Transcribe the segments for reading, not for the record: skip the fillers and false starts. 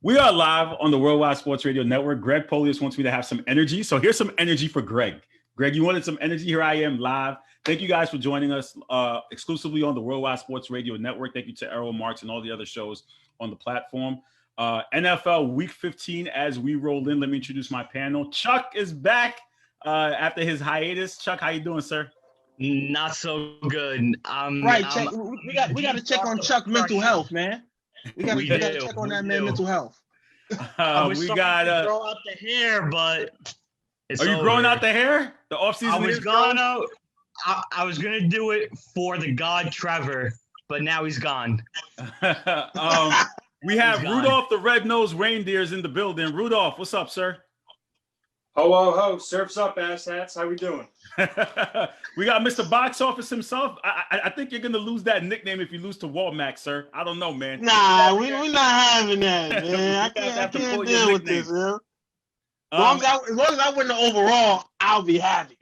We are live on the Worldwide Sports Radio Network. Greg Polius wants me to have some energy. So here's some energy for Greg. Greg, you wanted some energy? Here I am live. Thank you guys for joining us exclusively on the Worldwide Sports Radio Network. Thank you to Errol Marks and all the other shows on the platform. NFL Week 15 as we roll in. Let me introduce my panel. Chuck is back after his hiatus. Chuck, how you doing, sir? Not so good. Right, we got to check on Chuck's mental health, man. We got to check on that man's mental health. We got to grow out the hair, but are you growing out the hair? The offseason. I was gonna do it for the god Trevor, but now he's gone. We have Rudolph the Red-Nosed Reindeer's in the building. Rudolph, what's up, sir? Ho, ho, ho. Surf's up, asshats. How we doing? We got Mr. Box Office himself. I think you're going to lose that nickname if you lose to Walmack, sir. I don't know, man. Nah, we're not having that, man. I can't deal with this, man. As long as I win the overall, I'll be happy.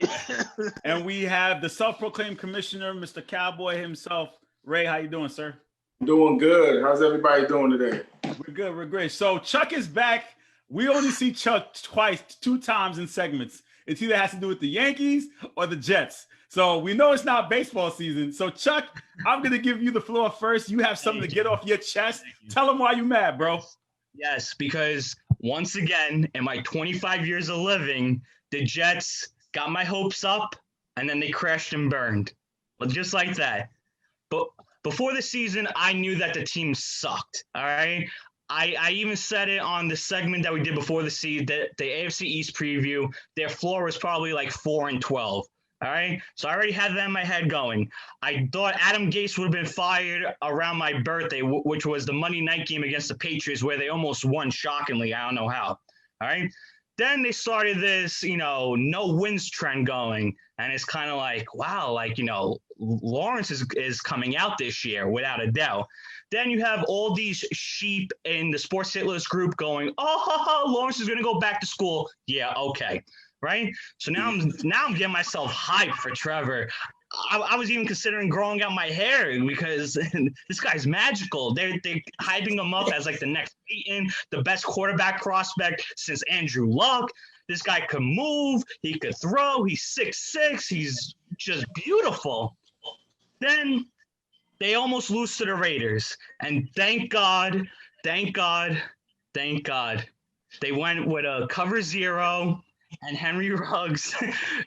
And we have the self-proclaimed commissioner, Mr. Cowboy himself. Ray, how you doing, sir? Doing good. How's everybody doing today? We're good. We're great. So Chuck is back. We only see Chuck two times in segments. It either has to do with the Yankees or the Jets. So we know it's not baseball season. So Chuck, I'm going to give you the floor first. You have something to get off your chest. Tell them why you mad, bro. Yes, because once again, in my 25 years of living, the Jets got my hopes up and then they crashed and burned. Well, just like that. But before the season, I knew that the team sucked. All right. I even said it on the segment that we did before the season, the AFC East preview. Their floor was probably like 4-12. All right. So I already had that in my head going. I thought Adam Gase would have been fired around my birthday, which was the Monday night game against the Patriots, where they almost won shockingly. I don't know how. All right. Then they started this, no wins trend going. And it's kind of like, wow, Lawrence is coming out this year without a doubt. Then you have all these sheep in the Sports Hitless group going, oh, Lawrence is going to go back to school. Yeah, okay, right? So now I'm getting myself hyped for Trevor. I was even considering growing out my hair because this guy's magical. They're hyping him up as like the next Peyton, the best quarterback prospect since Andrew Luck. This guy could move. He could throw. He's 6'6". He's just beautiful. Then they almost lose to the Raiders. And thank God, they went with a cover zero, and Henry Ruggs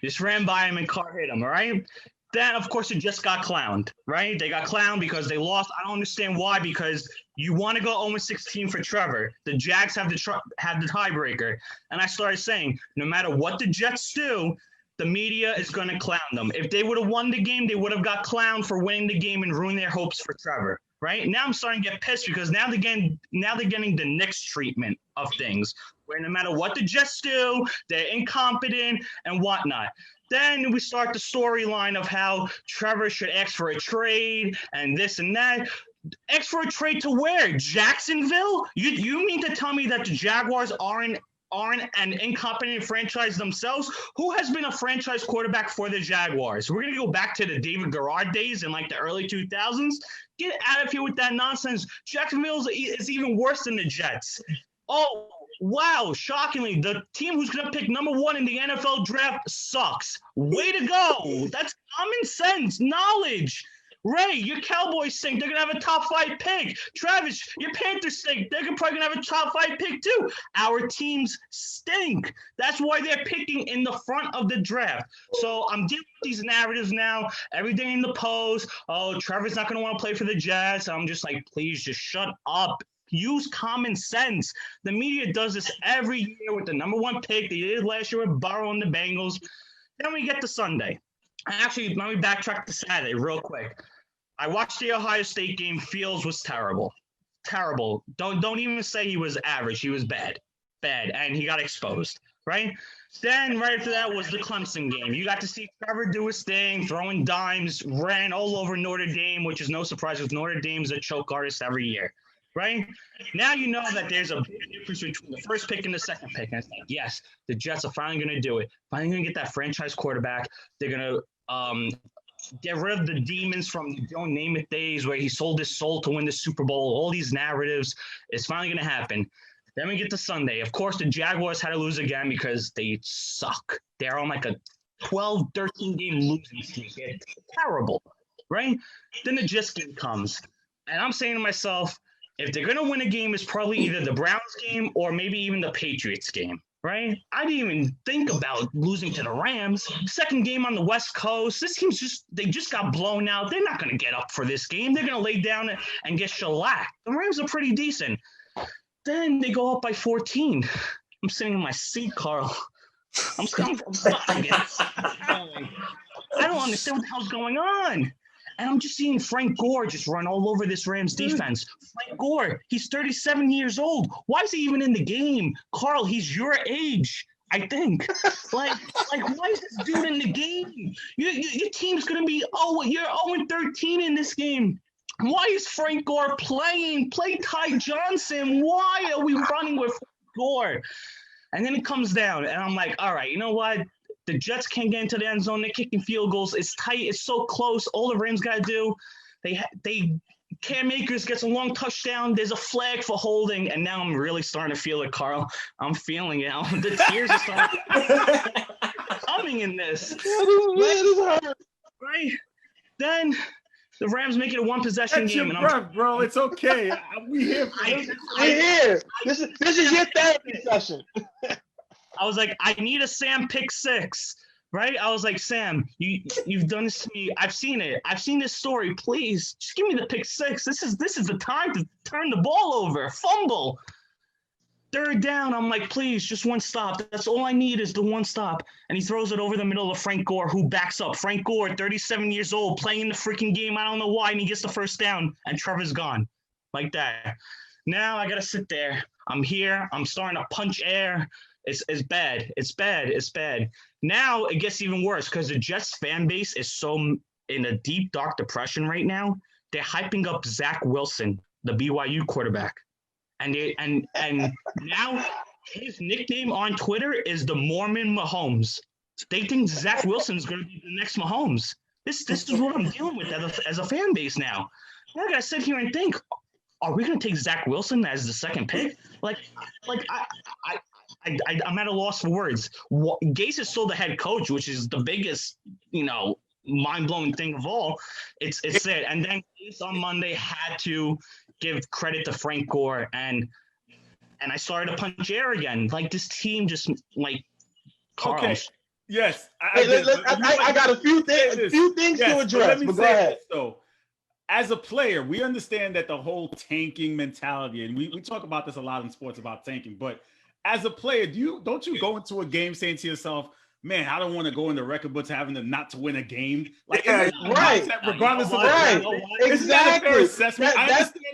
just ran by him and Carr hit him, all right? Then, of course, it just got clowned, right? They got clowned because they lost. I don't understand why, because you want to go 0-16 for Trevor. The Jags have the tiebreaker. And I started saying, no matter what the Jets do, the media is going to clown them. If they would have won the game, they would have got clowned for winning the game and ruined their hopes for Trevor, right? Now I'm starting to get pissed because now they're getting the Knicks treatment of things, where no matter what the Jets do, they're incompetent and whatnot. Then we start the storyline of how Trevor should ask for a trade and this and that. Ask for a trade to where? Jacksonville? You mean to tell me that the Jaguars aren't an incompetent franchise themselves? Who has been a franchise quarterback for the Jaguars? We're going to go back to the David Garrard days in like the early 2000s. Get out of here with that nonsense. Jacksonville is even worse than the Jets. Oh, wow. Shockingly, the team who's going to pick number 1 in the NFL draft sucks. Way to go. That's common sense, knowledge. Ray, your Cowboys think they're going to have a top 5 pick. Travis, your Panthers think they're probably going to have a top 5 pick too. Our teams stink. That's why they're picking in the front of the draft. So I'm dealing with these narratives now. Everything in the post. Oh, Trevor's not going to want to play for the Jets. I'm just like, please just shut up. Use common sense. The media does this every year with the number 1 pick. They did last year with Burrow and the Bengals. Then we get to Sunday. Actually, let me backtrack to Saturday real quick. I watched the Ohio State game. Fields was terrible. Terrible. Don't even say he was average. He was bad. And he got exposed, right? Then right after that was the Clemson game. You got to see Trevor do his thing, throwing dimes, ran all over Notre Dame, which is no surprise because Notre Dame's a choke artist every year, right? Now you know that there's a big difference between the first pick and the second pick. And it's like, yes, the Jets are finally going to do it. Finally going to get that franchise quarterback. They're going to get rid of the demons from the Joe Namath days where he sold his soul to win the Super Bowl. All these narratives. It's finally going to happen. Then we get to Sunday. Of course, the Jaguars had to lose again because they suck. They're on like a 12, 13-game losing streak. It's terrible, right? Then the Jets game comes. And I'm saying to myself, if they're going to win a game, it's probably either the Browns game or maybe even the Patriots game, right? I didn't even think about losing to the Rams. Second game on the West Coast. This team's they just got blown out. They're not going to get up for this game. They're going to lay down and get shellacked. The Rams are pretty decent. Then they go up by 14. I'm sitting in my seat, Carl. I'm I don't understand what the hell's going on. And I'm just seeing Frank Gore just run all over this Rams defense. Frank Gore, he's 37 years old. Why is he even in the game? Carl, he's your age, I think. Like why is this dude in the game? Your team's going to be, you're 0-13 in this game. Why is Frank Gore playing? Play Ty Johnson. Why are we running with Frank Gore? And then it comes down, and I'm like, all right, you know what? The Jets can't get into the end zone. They're kicking field goals. It's tight. It's so close. All the Rams got to do, Cam Akers gets a long touchdown. There's a flag for holding, and now I'm really starting to feel it, Carl. I'm feeling it. The tears are starting coming in this. Right? Then the Rams make it a one-possession game. Your breath, bro. It's okay. We here. We're here. This is your therapy session. I was like, I need a Sam pick six, right? I was like, Sam, you've done this to me. I've seen it. I've seen this story. Please, just give me the pick six. This is the time to turn the ball over. Fumble. Third down, I'm like, please, just one stop. That's all I need is the one stop. And he throws it over the middle of Frank Gore, who backs up. Frank Gore, 37 years old, playing the freaking game. I don't know why. And he gets the first down, and Trevor's gone. Like that. Now I got to sit there. I'm here. I'm starting to punch air. It's bad. It's bad. It's bad. Now it gets even worse because the Jets fan base is so in a deep, dark depression right now. They're hyping up Zach Wilson, the BYU quarterback. And now his nickname on Twitter is the Mormon Mahomes. They think Zach Wilson's going to be the next Mahomes. This is what I'm dealing with as a fan base now. I got to sit here and think, are we going to take Zach Wilson as the second pick? I'm at a loss for words. Gase is still the head coach, which is the biggest, mind-blowing thing of all. It's it. And then Gase on Monday had to give credit to Frank Gore, and I started to punch air again. Like, this team just, Carl. Okay. Yes. I got a few things to address, but go ahead. So, as a player, we understand that the whole tanking mentality, and we talk about this a lot in sports about tanking, but as a player, don't you go into a game saying to yourself, man, I don't want to go in the record books having to not to win a game. Right. Regardless of exactly. Assessment.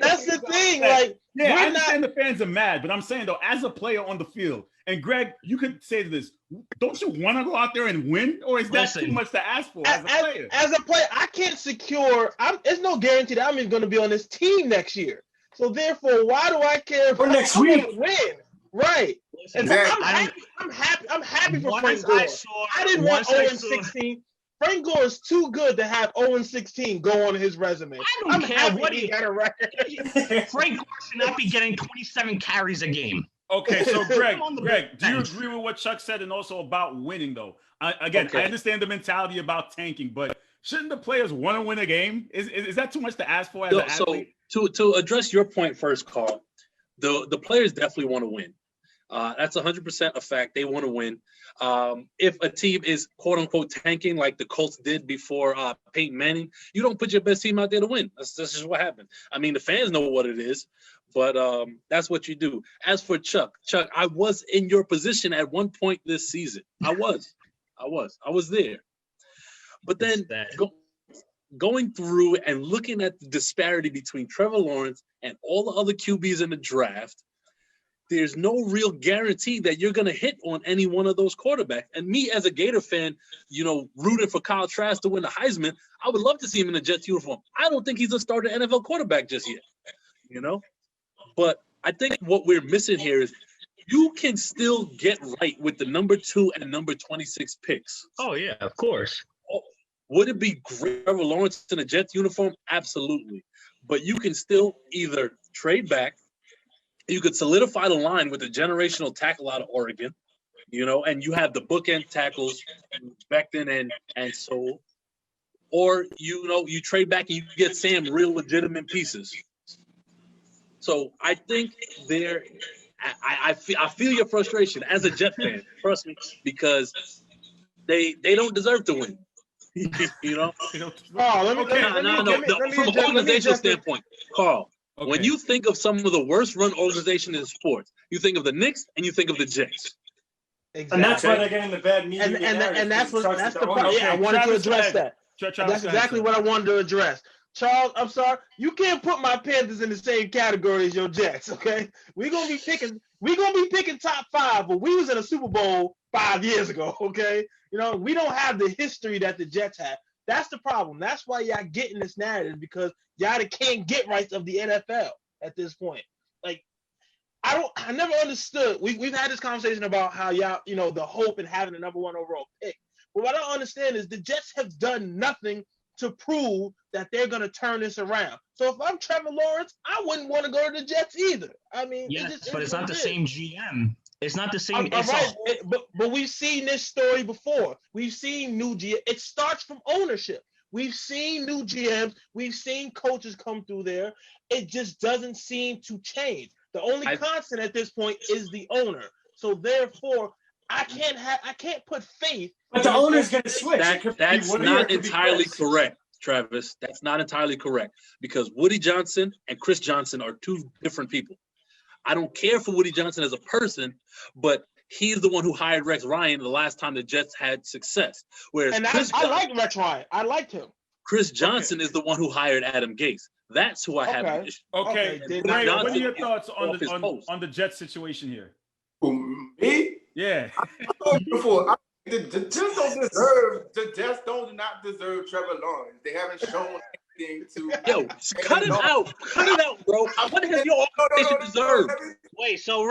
That's the thing. I understand the fans are mad, but I'm saying though, as a player on the field, and Greg, you could say this, don't you want to go out there and win? Or is that too much to ask for as a player? As a player, I can't secure, there's no guarantee that I'm even going to be on this team next year. So therefore, why do I care if next week win? Right. Listen, I'm happy for Frank Gore. I didn't want 0-16. Frank Gore is too good to have 0-16 go on his resume. I don't care what he got a record. Frank Gore should not be getting 27 carries a game. Okay, so Greg, do you agree with what Chuck said and also about winning though? I understand the mentality about tanking, but shouldn't the players want to win a game? Is that too much to ask for as an athlete? So to address your point first, Carl, the players definitely want to win. That's 100% a fact. They want to win. If a team is quote unquote tanking like the Colts did before Peyton Manning, you don't put your best team out there to win. That's just what happened. I mean, the fans know what it is, but that's what you do. As for Chuck, I was in your position at one point this season. I was there. But then going through and looking at the disparity between Trevor Lawrence and all the other QBs in the draft, there's no real guarantee that you're going to hit on any one of those quarterbacks. And me as a Gator fan, rooting for Kyle Trask to win the Heisman, I would love to see him in a Jets uniform. I don't think he's a starting NFL quarterback just yet, But I think what we're missing here is you can still get right with the number 2 and number 26 picks. Oh, yeah, of course. Would it be great Trevor Lawrence in a Jets uniform? Absolutely. But you can still either trade back You could solidify the line with a generational tackle out of Oregon, and you have the bookend tackles, Becton and Soul. Or, you trade back and you get Sam real legitimate pieces. So I think I feel your frustration as a Jet fan, trust me, because they don't deserve to win. Oh, From an organizational standpoint, Carl, when you think of some of the worst run organizations in sports, you think of the Knicks and you think of the Jets. Exactly. And that's why they're getting the bad media. And that's the part. Yeah, I wanted to address that. That's exactly what I wanted to address. Charles, I'm sorry, you can't put my Panthers in the same category as your Jets. Okay, we're gonna be picking top 5, but we was in a Super Bowl 5 years ago. Okay, we don't have the history that the Jets have. That's the problem. That's why y'all getting this narrative, because y'all can't get rights of the NFL at this point. Like, I never understood. We've had this conversation about how y'all, the hope in having the number 1 overall pick. But what I don't understand is the Jets have done nothing to prove that they're going to turn this around. So if I'm Trevor Lawrence, I wouldn't want to go to the Jets either. I mean, but it's not the same GM. It's not the same. But we've seen this story before. We've seen new GM. It starts from ownership. We've seen new GMs. We've seen coaches come through there. It just doesn't seem to change. The only constant at this point is the owner. So therefore, I can't put faith. But the owner's going to switch. That's not entirely correct, Travis. That's not entirely correct, because Woody Johnson and Chris Johnson are 2 different people. I don't care for Woody Johnson as a person, but he's the one who hired Rex Ryan the last time the Jets had success. Whereas I like Rex Ryan. I liked him. Chris Johnson is the one who hired Adam Gase. That's who I have an issue. Okay. Ray, what are your thoughts on the Jets situation here? Me? Yeah. I told you before. The Jets do not deserve Trevor Lawrence. They haven't shown anything to. Yo, cut it out. Cut it out, bro. What has your organization deserved? Wait, so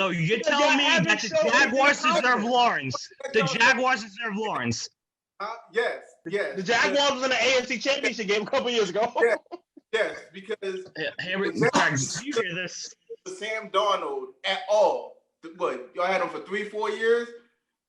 you're telling me that the Jaguars deserve Lawrence? The Jaguars deserve Lawrence. Yes. The Jaguars was in the AFC Championship game a couple years ago. Yes, because you hear this? Sam Darnold at all. What, y'all had him for 3-4 years?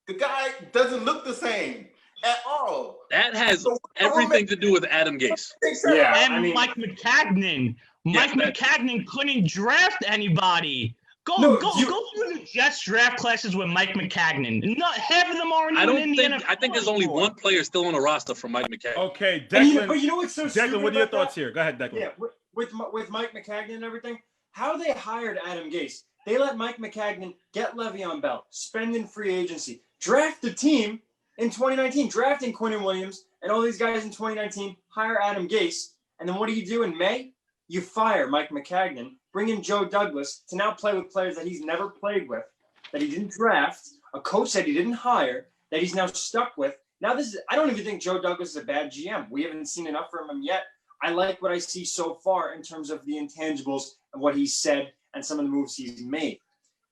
The guy doesn't look the same at all. That has everything to do with Adam Gase. Yeah, and Mike McCagnon. Mike McCagnon couldn't draft anybody. Go through the Jets draft classes with Mike McCagnon. Not half of them aren't even in the NFL. I think there's only one player still on the roster from Mike McCagnon. Okay, Declan. But you know what's so stupid? Declan, what are your thoughts here? Go ahead, Declan. Yeah, with Mike McCagnon and everything, how they hired Adam Gase. They let Mike McCagnon get Le'Veon Bell, spend in free agency, draft the team in 2019, drafting Quinnen Williams and all these guys in 2019, hire Adam Gase, and then what do in May? You fire Mike McCagnon, bring in Joe Douglas to now play with players that he's never played with, that he didn't draft, a coach that he didn't hire, that he's now stuck with. Now I don't even think Joe Douglas is a bad GM. We haven't seen enough from him yet. I like what I see so far in terms of the intangibles and what he's said and some of the moves he's made.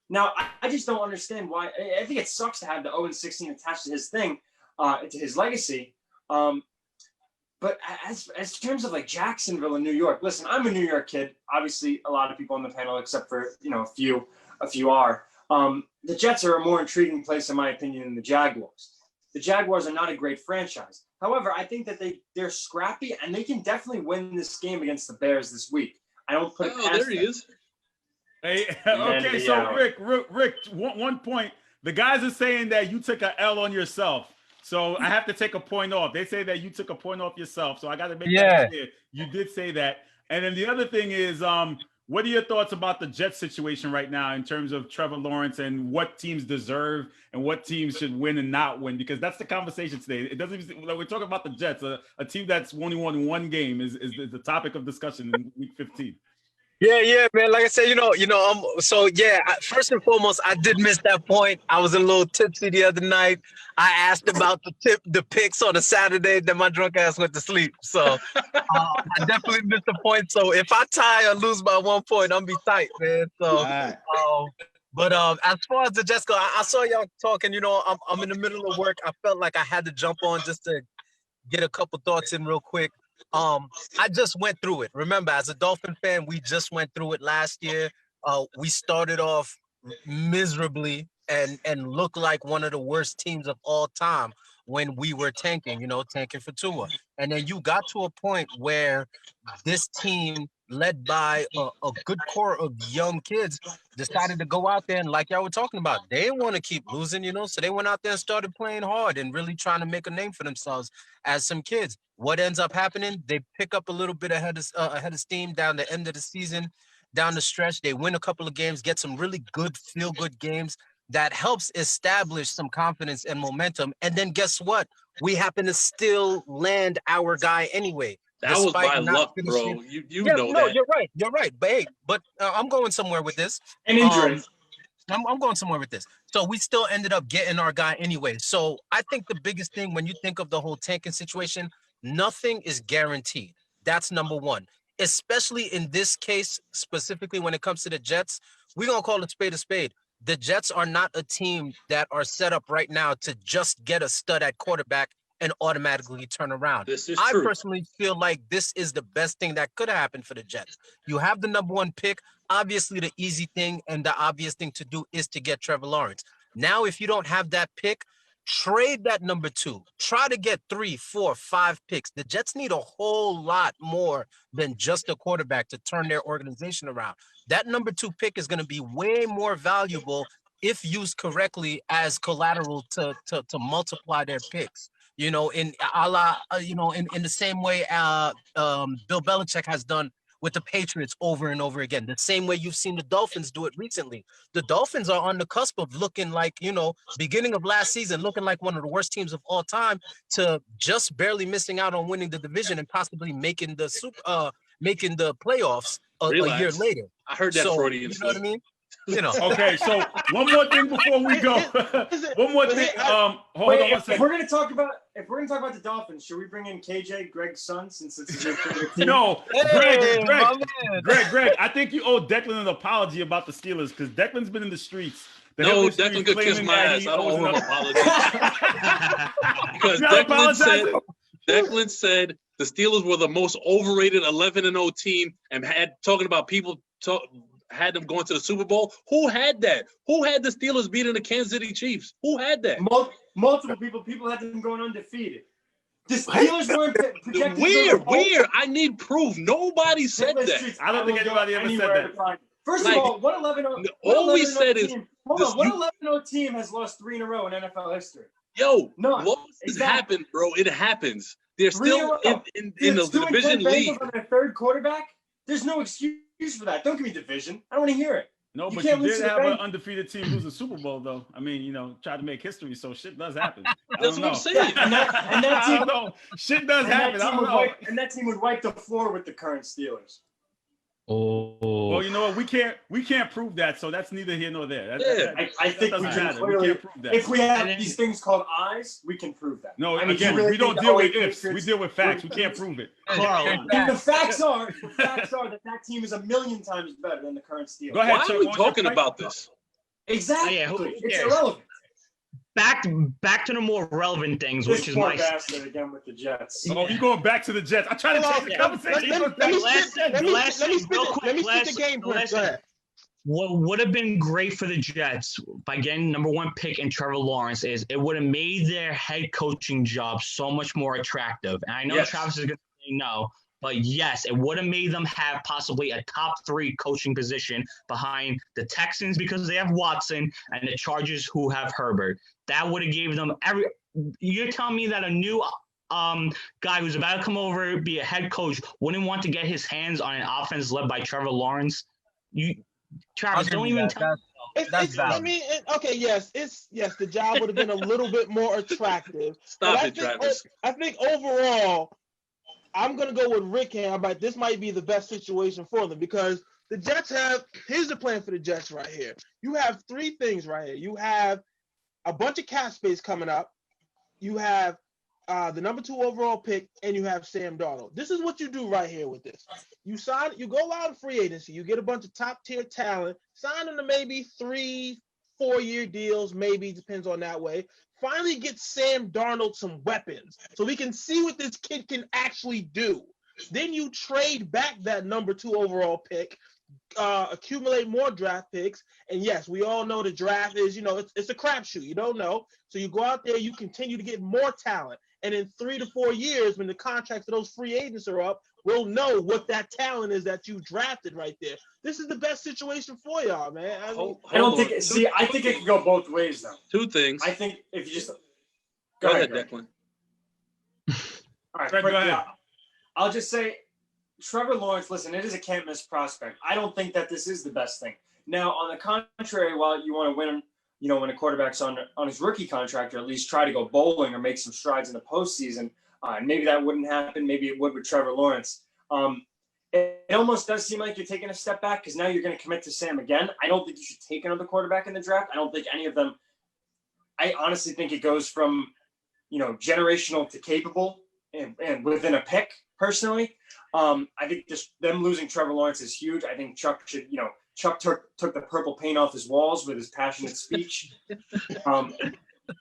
Now, I just don't understand why. I think it sucks to have the 0-16 attached to his thing, to his legacy. But as terms of like Jacksonville and New York, listen, I'm a New York kid. Obviously, a lot of people on the panel, except for a few are. The Jets are a more intriguing place, in my opinion, than the Jaguars. The Jaguars are not a great franchise. However, I think that they're scrappy and they can definitely win this game against the Bears this week. I don't put it past there he is. Hey, okay, so Rick, one point. The guys are saying that you took a L on yourself. So I have to take a point off. They say that you took a point off yourself. So I got to make that clear. You did say that. And then the other thing is, what are your thoughts about the Jets situation right now in terms of Trevor Lawrence and what teams deserve and what teams should win and not win? Because that's the conversation today. It doesn't even, we're talking about the Jets, a team that's only won one game is the topic of discussion in week 15. Yeah, man. Like I said, first and foremost, I did miss that point. I was a little tipsy the other night. I asked about the picks on a Saturday, then my drunk ass went to sleep. So I definitely missed the point. So if I tie or lose by 1 point, I'm be tight, man. So, right. But as far as the Jets go, I saw y'all talking. I'm in the middle of work. I felt like I had to jump on just to get a couple thoughts in real quick. I just went through it. Remember, as a Dolphin fan, we just went through it last year. we started off miserably and looked like one of the worst teams of all time when we were tanking, tanking for Tua. And then you got to a point where this team, led by a good core of young kids, decided to go out there and, like y'all were talking about, they didn't want to keep losing, so they went out there and started playing hard and really trying to make a name for themselves as some kids. What ends up happening? They pick up a little bit ahead of steam down the end of the season, down the stretch. They win a couple of games, get some really good feel-good games that helps establish some confidence and momentum. And then guess what? We happen to still land our guy anyway. That was by luck, bro. You know that. You're right. But I'm going somewhere with this. And injuries. I'm going somewhere with this. So we still ended up getting our guy anyway. So I think the biggest thing when you think of the whole tanking situation, nothing is guaranteed. That's number one. Especially in this case, specifically when it comes to the Jets, we're going to call it spade a spade. The Jets are not a team that are set up right now to just get a stud at quarterback and automatically turn around. This is I true. personally feel like this is the best thing that could have happened for the Jets. You have the number one pick. Obviously, the easy thing and the obvious thing to do is to get Trevor Lawrence. Now, if you don't have that pick, trade that number two. Try to get 3, 4, 5 picks. The Jets need a whole lot more than just a quarterback to turn their organization around. That number 2 pick is going to be way more valuable if used correctly as collateral to multiply their picks. In the same way Bill Belichick has done with the Patriots over and over again. The same way you've seen the Dolphins do it recently. The Dolphins are on the cusp of looking like, beginning of last season, looking like one of the worst teams of all time to just barely missing out on winning the division and possibly making the playoffs a year later. I heard that Freudian slip. You know what I mean? Okay, so one more thing before we go. One more thing. Hold on. If we're gonna talk about the Dolphins, should we bring in KJ, Greg's son, since it's your favorite team? No, Greg. I think you owe Declan an apology about the Steelers because Declan's been in the streets. No, Declan could kiss my ass. I don't owe him an apology. Because Declan said the Steelers were the most overrated 11-0 team and had talking about people had them going to the Super Bowl. Who had that? Who had the Steelers beating the Kansas City Chiefs? Who had that? Multiple people. People had them going undefeated. The Steelers weren't projected. Where? I need proof. Nobody said that. I don't think anybody ever said that. First of all, what 11-0? All we said is what 11-0 team has lost 3 in a row in NFL history? Yo, losses happen, bro. It happens. They're still in the division league. On their third quarterback. There's no excuse for that. Don't give me division. I don't want to hear it. No, but you did have an undefeated team lose a Super Bowl, though. I mean, try to make history, so shit does happen. That's what I'm saying. And that team, shit does happen. And that team would wipe the floor with the current Steelers. Oh. Well, you know what? We can't prove that, so that's neither here nor there. I think we can clearly prove that. If we have these things called eyes, we can prove that. No, again, we don't deal with ifs. We deal with facts. We can't prove it. The facts are that team is 1,000,000 times better than the current Steelers. Go ahead, why are we talking about this? Exactly. It's irrelevant. Back to the more relevant things, which is my bastard again with the Jets. Oh, you going back to the Jets? I'm trying to change the conversation. Let me spit the game plan. What would have been great for the Jets by getting number 1 pick in Trevor Lawrence is it would have made their head coaching job so much more attractive. And I know Travis is going to say no, but yes, it would have made them have possibly a top 3 coaching position behind the Texans because they have Watson and the Chargers who have Herbert. That would have gave them you're telling me that a new guy who's about to come over, be a head coach, wouldn't want to get his hands on an offense led by Trevor Lawrence? Travis, don't even tell me. The job would have been a little bit more attractive. Travis. I think overall, I'm going to go with Rick here, but this might be the best situation for them because the Jets here's the plan for the Jets right here. You have 3 things right here. You have a bunch of cap space coming up. You have the number 2 overall pick, and you have Sam Darnold. This is what you do right here with this. You go out in free agency. You get a bunch of top-tier talent, sign them to maybe 3-4 year deals, maybe, depends on that way. Finally get Sam Darnold some weapons so we can see what this kid can actually do. Then you trade back that number 2 overall pick, accumulate more draft picks. And yes, we all know the draft is, it's a crapshoot. You don't know. So you go out there, you continue to get more talent. And in 3 to 4 years, when the contracts of those free agents are up, we'll know what that talent is that you drafted right there. This is the best situation for y'all, man. I think it can go both ways, though. Two things. I think if you just go ahead, Declan. All right, go ahead. I'll just say, Trevor Lawrence, listen, it is a can't-miss prospect. I don't think that this is the best thing. Now, on the contrary, while you want to win, when a quarterback's on his rookie contract, or at least try to go bowling or make some strides in the postseason, maybe that wouldn't happen. Maybe it would with Trevor Lawrence. It almost does seem like you're taking a step back because now you're going to commit to Sam again. I don't think you should take another quarterback in the draft. I don't think any of them – I honestly think it goes from, generational to capable and within a pick, personally. I think just them losing Trevor Lawrence is huge. I think Chuck should, Chuck took the purple paint off his walls with his passionate speech. And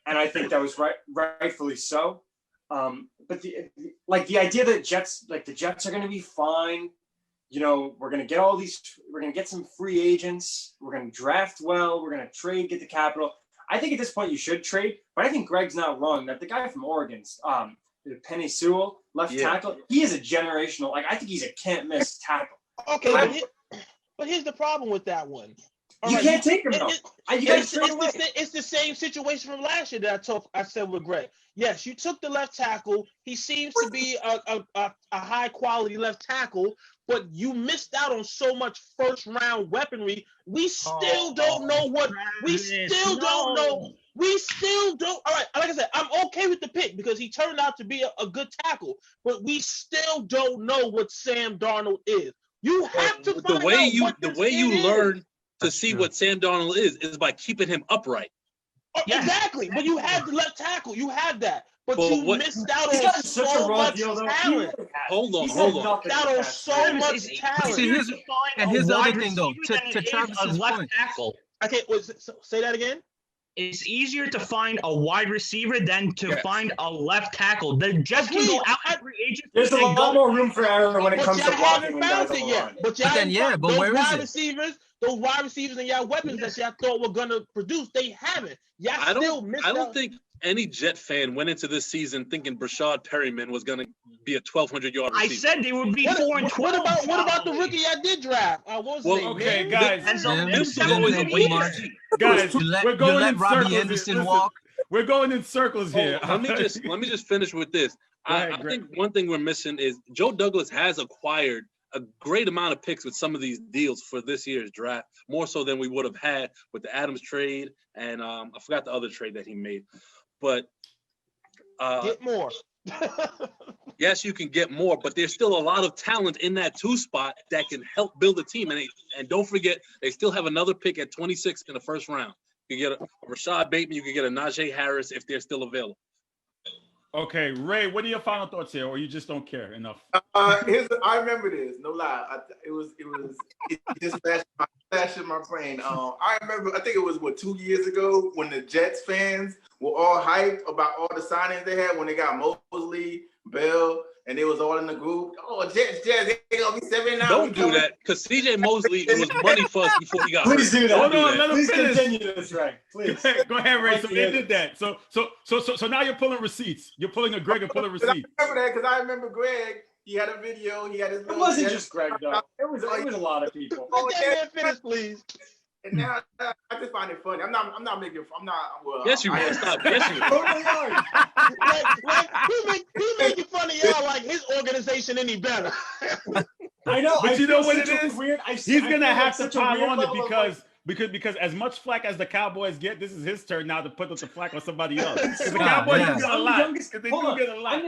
I think that was rightfully so. But the idea that the Jets are going to be fine. We're going to get some free agents. We're going to draft well. We're going to trade, get the capital. I think at this point you should trade, but I think Greg's not wrong that the guy from Oregon's, Penny Sewell, left tackle, he is a generational, I think he's a can't miss tackle. Okay, but here's the problem with that one. You can't take him though. It's the same situation from last year that I said with Greg. Yes, you took the left tackle. He seems to be a high quality left tackle, but you missed out on so much first round weaponry. We still don't know what. We still don't know. We still don't. All right, like I said, I'm okay with the pick because he turned out to be a good tackle, but we still don't know what Sam Darnold is. You have to find the way you learn to see what Sam Darnold is by keeping him upright. Exactly, but you had the left tackle. You had that, but you missed out on so much talent. Hold on. Missed out on so much talent. And here's the other thing, though. To Travis's point. Okay, say that again. It's easier to find a wide receiver than to find a left tackle. They're just going to go out at free agency. There's a lot more room for error when it comes to blocking guys on the line. But where is it? Those wide receivers and y'all weapons that y'all thought were going to produce, they haven't. I don't think any Jet fan went into this season thinking Brashad Perryman was going to be a 1,200-yard receiver. I said they would be 4 and 12. What about the rookie I did draft? Okay, guys. Guys, we're going in circles. We're going in circles here. Let me just finish with this. I think one thing we're missing is Joe Douglas has acquired a great amount of picks with some of these deals for this year's draft, more so than we would have had with the Adams trade and I forgot the other trade that he made. But get more. Yes, you can get more, but there's still a lot of talent in that 2 spot that can help build a team. And don't forget, they still have another pick at 26 in the first round. You can get a Rashad Bateman, you can get a Najee Harris if they're still available. Okay, Ray, what are your final thoughts here, or you just don't care enough? I remember this. No lie, it just flashed in my brain. I remember. I think it was 2 years ago when the Jets fans were all hyped about all the signings they had when they got Mosley, Bell, and they was all in the group. Oh, Jets, they gonna be 7-9. Don't do that, because C.J. Mosley was money for us before he got hurt. Please do that. Hold on, let him finish. Continue this, right? Please. Go ahead, Ray. So they did that. So now you're pulling receipts. You're pulling a Greg and pulling receipts. I remember that because I remember Greg. He had a video. He had his. It wasn't just Greg, though. It was a lot of people. Finish, please. And now I just find it funny. I'm not making. I'm not. Well, yes, you will. Stop. Yes, you will. He making fun of y'all like his organization any better. I know. But you know what it is? Weird. He's gonna have to pile on it because as much flack as the Cowboys get, this is his turn now to put up the flack on somebody else. The Cowboys get a lot. They do get a lot.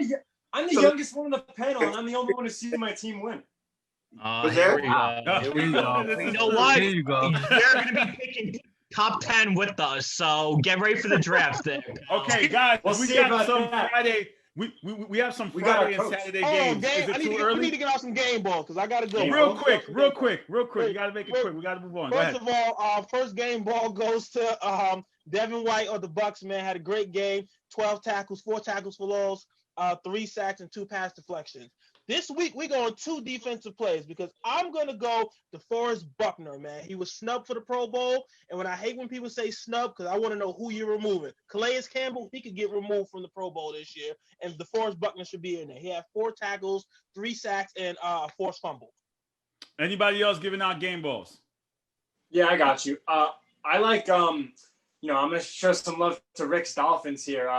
I'm the youngest one on the panel, and I'm the only one to see my team win. Here we go. You know what? Here you go. They're going to be picking top 10 with us, so get ready for the draft there. Okay, guys, we got some Friday. We have some Friday and Saturday games. Is it too early? We need to get off some game ball because I got to go. Real quick. You got to make it quick. We got to move on. First of all, first game ball goes to Devin White of the Bucks, man. Had a great game. 12 tackles, 4 tackles for loss, 3 sacks, and 2 pass deflections. This week we going 2 defensive plays because I'm gonna go DeForest Buckner, man. He was snubbed for the Pro Bowl, and I hate when people say snub because I want to know who you're removing. Calais Campbell, he could get removed from the Pro Bowl this year, and DeForest Buckner should be in there. He had 4 tackles, 3 sacks, and a forced fumble. Anybody else giving out game balls? Yeah, I got you. I like I'm gonna show some love to Rick's Dolphins here.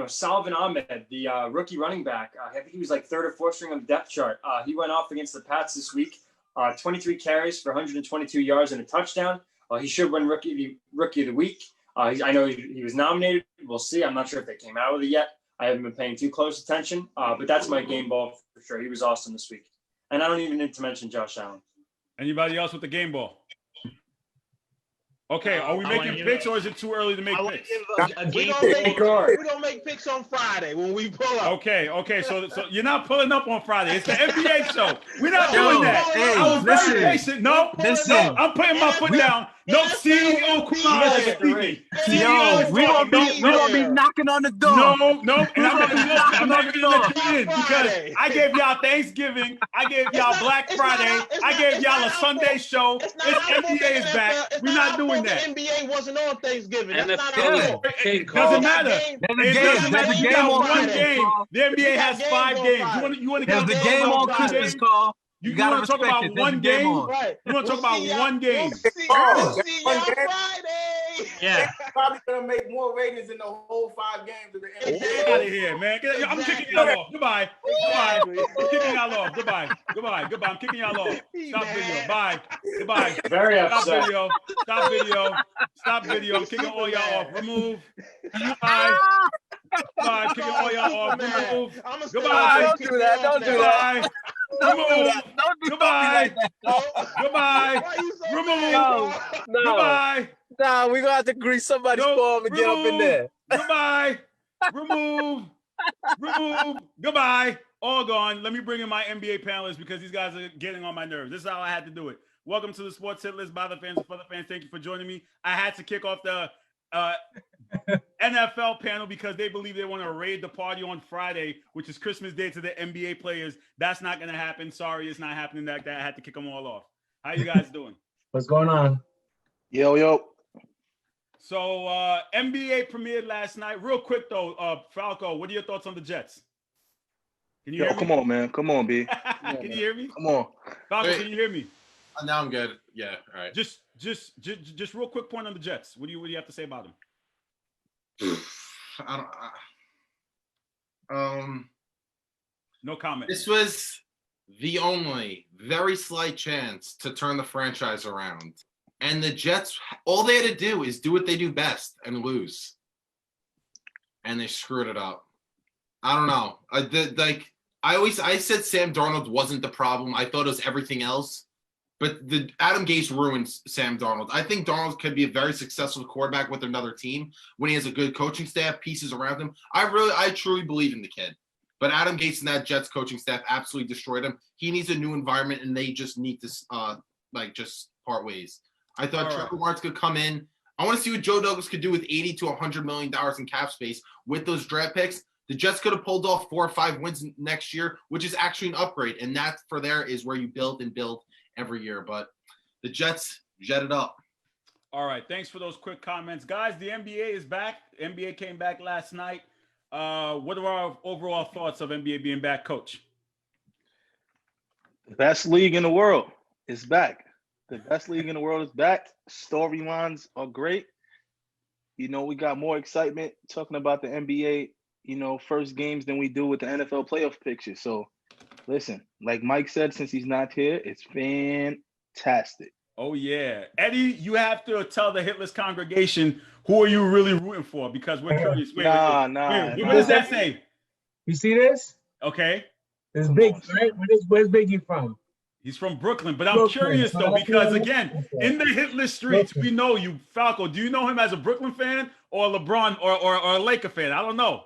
Salvin Ahmed, the rookie running back, I think he was like 3rd or 4th string on the depth chart. He went off against the Pats this week, 23 carries for 122 yards and a touchdown. He should win rookie of the week. I know he was nominated. We'll see. I'm not sure if they came out with it yet. I haven't been paying too close attention, but that's my game ball for sure. He was awesome this week. And I don't even need to mention Josh Allen. Anybody else with the game ball? Okay, are we making picks or is it too early to make picks? We're gonna make picks on Friday when we pull up. Okay. So you're not pulling up on Friday. It's the NBA show. We're not doing that. Hey, I was very patient. No, I'm putting my foot down. No, CEO Kumar. Yo, we gonna be knocking on the door. No, and I'm not even gonna let you in because I gave y'all Thanksgiving, I gave y'all Black Friday, I gave y'all a Sunday show. It's NBA is back. We're not doing that. The NBA wasn't on Thanksgiving. That's not NFL our fault. It doesn't matter. It doesn't matter. You got one game. The NBA has 5 games. You want to get the game on Christmas, Carl. You want to talk about one game? Right. You want to talk about one game? We'll see y'all Friday. Yeah. Probably gonna make more ratings than the whole 5 games of the NBA. Get out of here, man. I'm kicking y'all off. Goodbye. I'm kicking y'all off. Goodbye. I'm kicking y'all off. Stop video. Bye. Goodbye. Very upset. Stop video. I'm kicking all y'all off. Remove. Bye. Bye. Kicking all y'all off. Remove. Goodbye. Don't do that. Don't do that. Remove. Goodbye. Goodbye. Remove. No. Goodbye. Nah, we're gonna have to grease somebody's palm and get up in there. Goodbye. Remove. Goodbye. All gone. Let me bring in my NBA panelists because these guys are getting on my nerves. This is how I had to do it. Welcome to the Sports Hit List by the fans and for the fans. Thank you for joining me. I had to kick off the NFL panel because they believe they want to raid the party on Friday, which is Christmas Day, to the NBA players. That's not going to happen. Sorry, it's not happening like that. I had to kick them all off. How you guys doing? What's going on? Yo. So NBA premiered last night. Real quick though, Falco, what are your thoughts on the Jets? Can you hear me? Come on, man. Come on, B. Can you hear me? Come on. Falco, can you hear me? Now I'm good. Yeah. All right. Just real quick point on the Jets. What do you have to say about them? No comment. This was the only very slight chance to turn the franchise around. And the Jets, all they had to do is do what they do best and lose. And they screwed it up. I don't know. I said Sam Darnold wasn't the problem. I thought it was everything else. But the Adam Gase ruins Sam Darnold. I think Darnold could be a very successful quarterback with another team when he has a good coaching staff, pieces around him. I truly believe in the kid. But Adam Gase and that Jets coaching staff absolutely destroyed him. He needs a new environment, and they just need to just part ways. I thought Trevor Lawrence could come in. I want to see what Joe Douglas could do with $80 to $100 million in cap space with those draft picks. The Jets could have pulled off 4 or 5 wins next year, which is actually an upgrade. And that for there is where you build and build every year. But the Jets jetted up. All right. Thanks for those quick comments. Guys, the NBA is back. The NBA came back last night. What are our overall thoughts of NBA being back, Coach? The best league in the world is back. The best league in the world is back. Storylines are great. We got more excitement talking about the NBA, first games than we do with the NFL playoff picture. So, listen, like Mike said, since he's not here, it's fantastic. Oh, yeah. Eddie, you have to tell the Hitless congregation who are you really rooting for because we're curious. Wait, what does that say? You see this? Okay. This is Big, right? Where's Biggie from? He's from Brooklyn, but I'm curious, though, because, again, in the Hitless streets, we know you. Falco, do you know him as a Brooklyn fan or LeBron or a Laker fan? I don't know.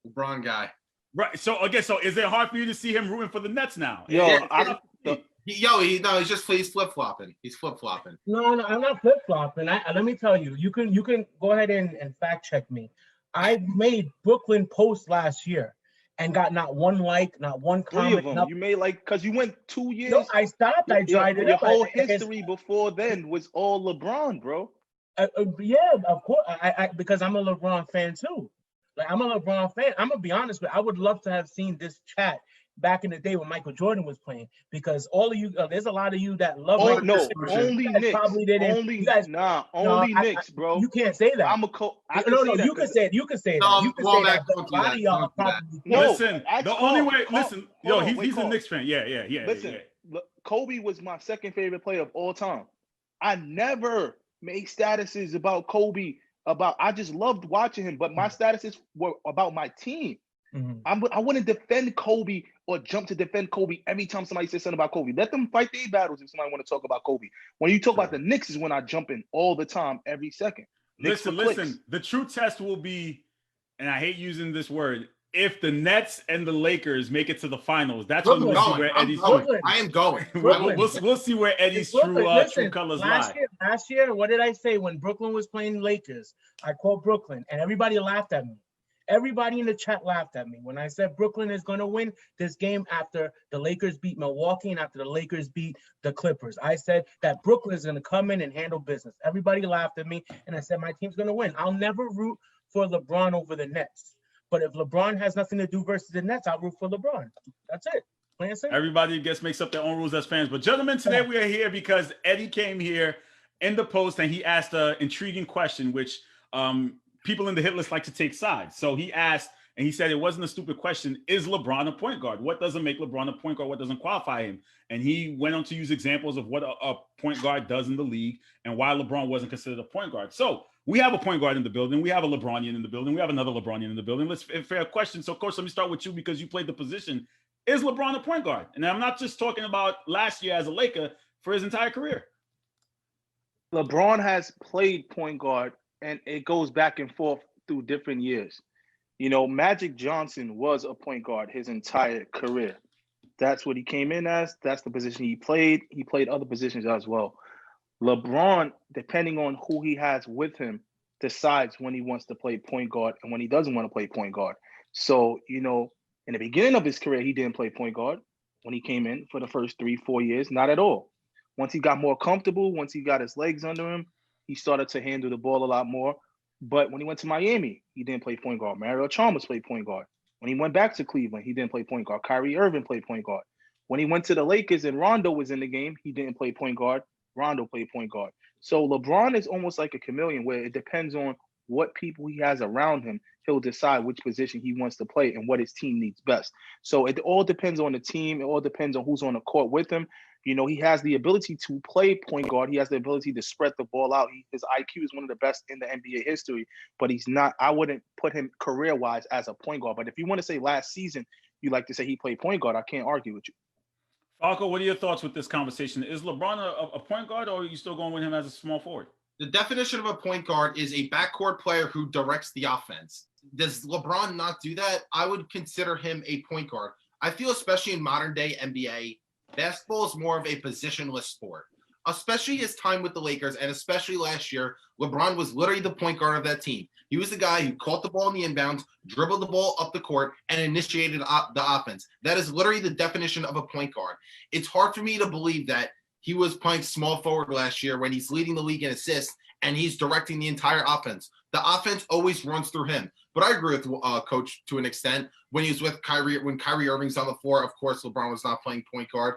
LeBron guy. Right. So, again, is it hard for you to see him rooting for the Nets now? He's flip-flopping. He's flip-flopping. No, I'm not flip-flopping. Let me tell you, you can go ahead and fact check me. I made Brooklyn post last year, and got not one like, not one comment. 3 of them. Nothing. You made like because you went 2 years. No, I stopped. I tried it. Your whole history before then was all LeBron, bro. Yeah, of course. I because I'm a LeBron fan too. Like I'm a LeBron fan. I'm gonna be honest with you. I would love to have seen this chat back in the day when Michael Jordan was playing, because all of you, there's a lot of you that love. Oh no, only Knicks. Probably didn't. Only Knicks, bro. You can't say that. I'm a you can say it. You can say No, that. You can well, say that. don't A lot of y'all probably. Listen, the only way. Listen, yo, he's a Knicks fan. Yeah. Listen, Kobe was my second favorite player of all time. I never made statuses about Kobe. I just loved watching him, but my statuses were about my team. Mm-hmm. I wouldn't defend Kobe or jump to defend Kobe every time somebody says something about Kobe. Let them fight their battles if somebody want to talk about Kobe. When you talk about the Knicks is when I jump in all the time, every second. Listen. The true test will be, and I hate using this word, if the Nets and the Lakers make it to the finals. That's when we'll see where Eddie's true. I am going. We'll see where Eddie's true colors lie. Last year, what did I say when Brooklyn was playing Lakers? I called Brooklyn, and everybody laughed at me. Everybody in the chat laughed at me when I said Brooklyn is going to win this game after the Lakers beat Milwaukee and after the Lakers beat the Clippers. I said that Brooklyn is going to come in and handle business. Everybody laughed at me, and I said my team's going to win. I'll never root for LeBron over the Nets. But if LeBron has nothing to do versus the Nets, I'll root for LeBron. That's it. Everybody makes up their own rules as fans. But gentlemen, today we are here because Eddie came here in the post and he asked an intriguing question, which people in the hit list like to take sides. So he asked, and he said it wasn't a stupid question, is LeBron a point guard? What doesn't make LeBron a point guard? What doesn't qualify him? And he went on to use examples of what a point guard does in the league and why LeBron wasn't considered a point guard. So we have a point guard in the building. We have a LeBronian in the building. We have another LeBronian in the building. Fair question. So, Coach, let me start with you because you played the position. Is LeBron a point guard? And I'm not just talking about last year as a Laker, for his entire career. LeBron has played point guard, and it goes back and forth through different years. You know, Magic Johnson was a point guard his entire career. That's what he came in as. That's the position he played. He played other positions as well. LeBron, depending on who he has with him, decides when he wants to play point guard and when he doesn't want to play point guard. So, you know, in the beginning of his career, he didn't play point guard when he came in for the first 3-4 years, not at all. Once he got more comfortable, once he got his legs under him, he started to handle the ball a lot more. But when he went to Miami, he didn't play point guard. Mario Chalmers played point guard. When he went back to Cleveland, he didn't play point guard. Kyrie Irving played point guard. When he went to the Lakers and Rondo was in the game, he didn't play point guard. Rondo played point guard. So LeBron is almost like a chameleon where it depends on what people he has around him. He'll decide which position he wants to play and what his team needs best. So it all depends on the team. It all depends on who's on the court with him. You know, he has the ability to play point guard. He has the ability to spread the ball out. His IQ is one of the best in the NBA history, but he's not, I wouldn't put him career-wise as a point guard. But if you want to say last season, you like to say he played point guard, I can't argue with you. Falco, what are your thoughts with this conversation? Is LeBron a point guard, or are you still going with him as a small forward? The definition of a point guard is a backcourt player who directs the offense. Does LeBron not do that? I would consider him a point guard. I feel especially in modern day NBA, basketball is more of a positionless sport, especially his time with the Lakers. And especially last year, LeBron was literally the point guard of that team. He was the guy who caught the ball in the inbounds, dribbled the ball up the court, and initiated the offense. That is literally the definition of a point guard. It's hard for me to believe that he was playing small forward last year when he's leading the league in assists and he's directing the entire offense. The offense always runs through him. But I agree with Coach to an extent. When he was with Kyrie, when Kyrie Irving's on the floor, of course, LeBron was not playing point guard.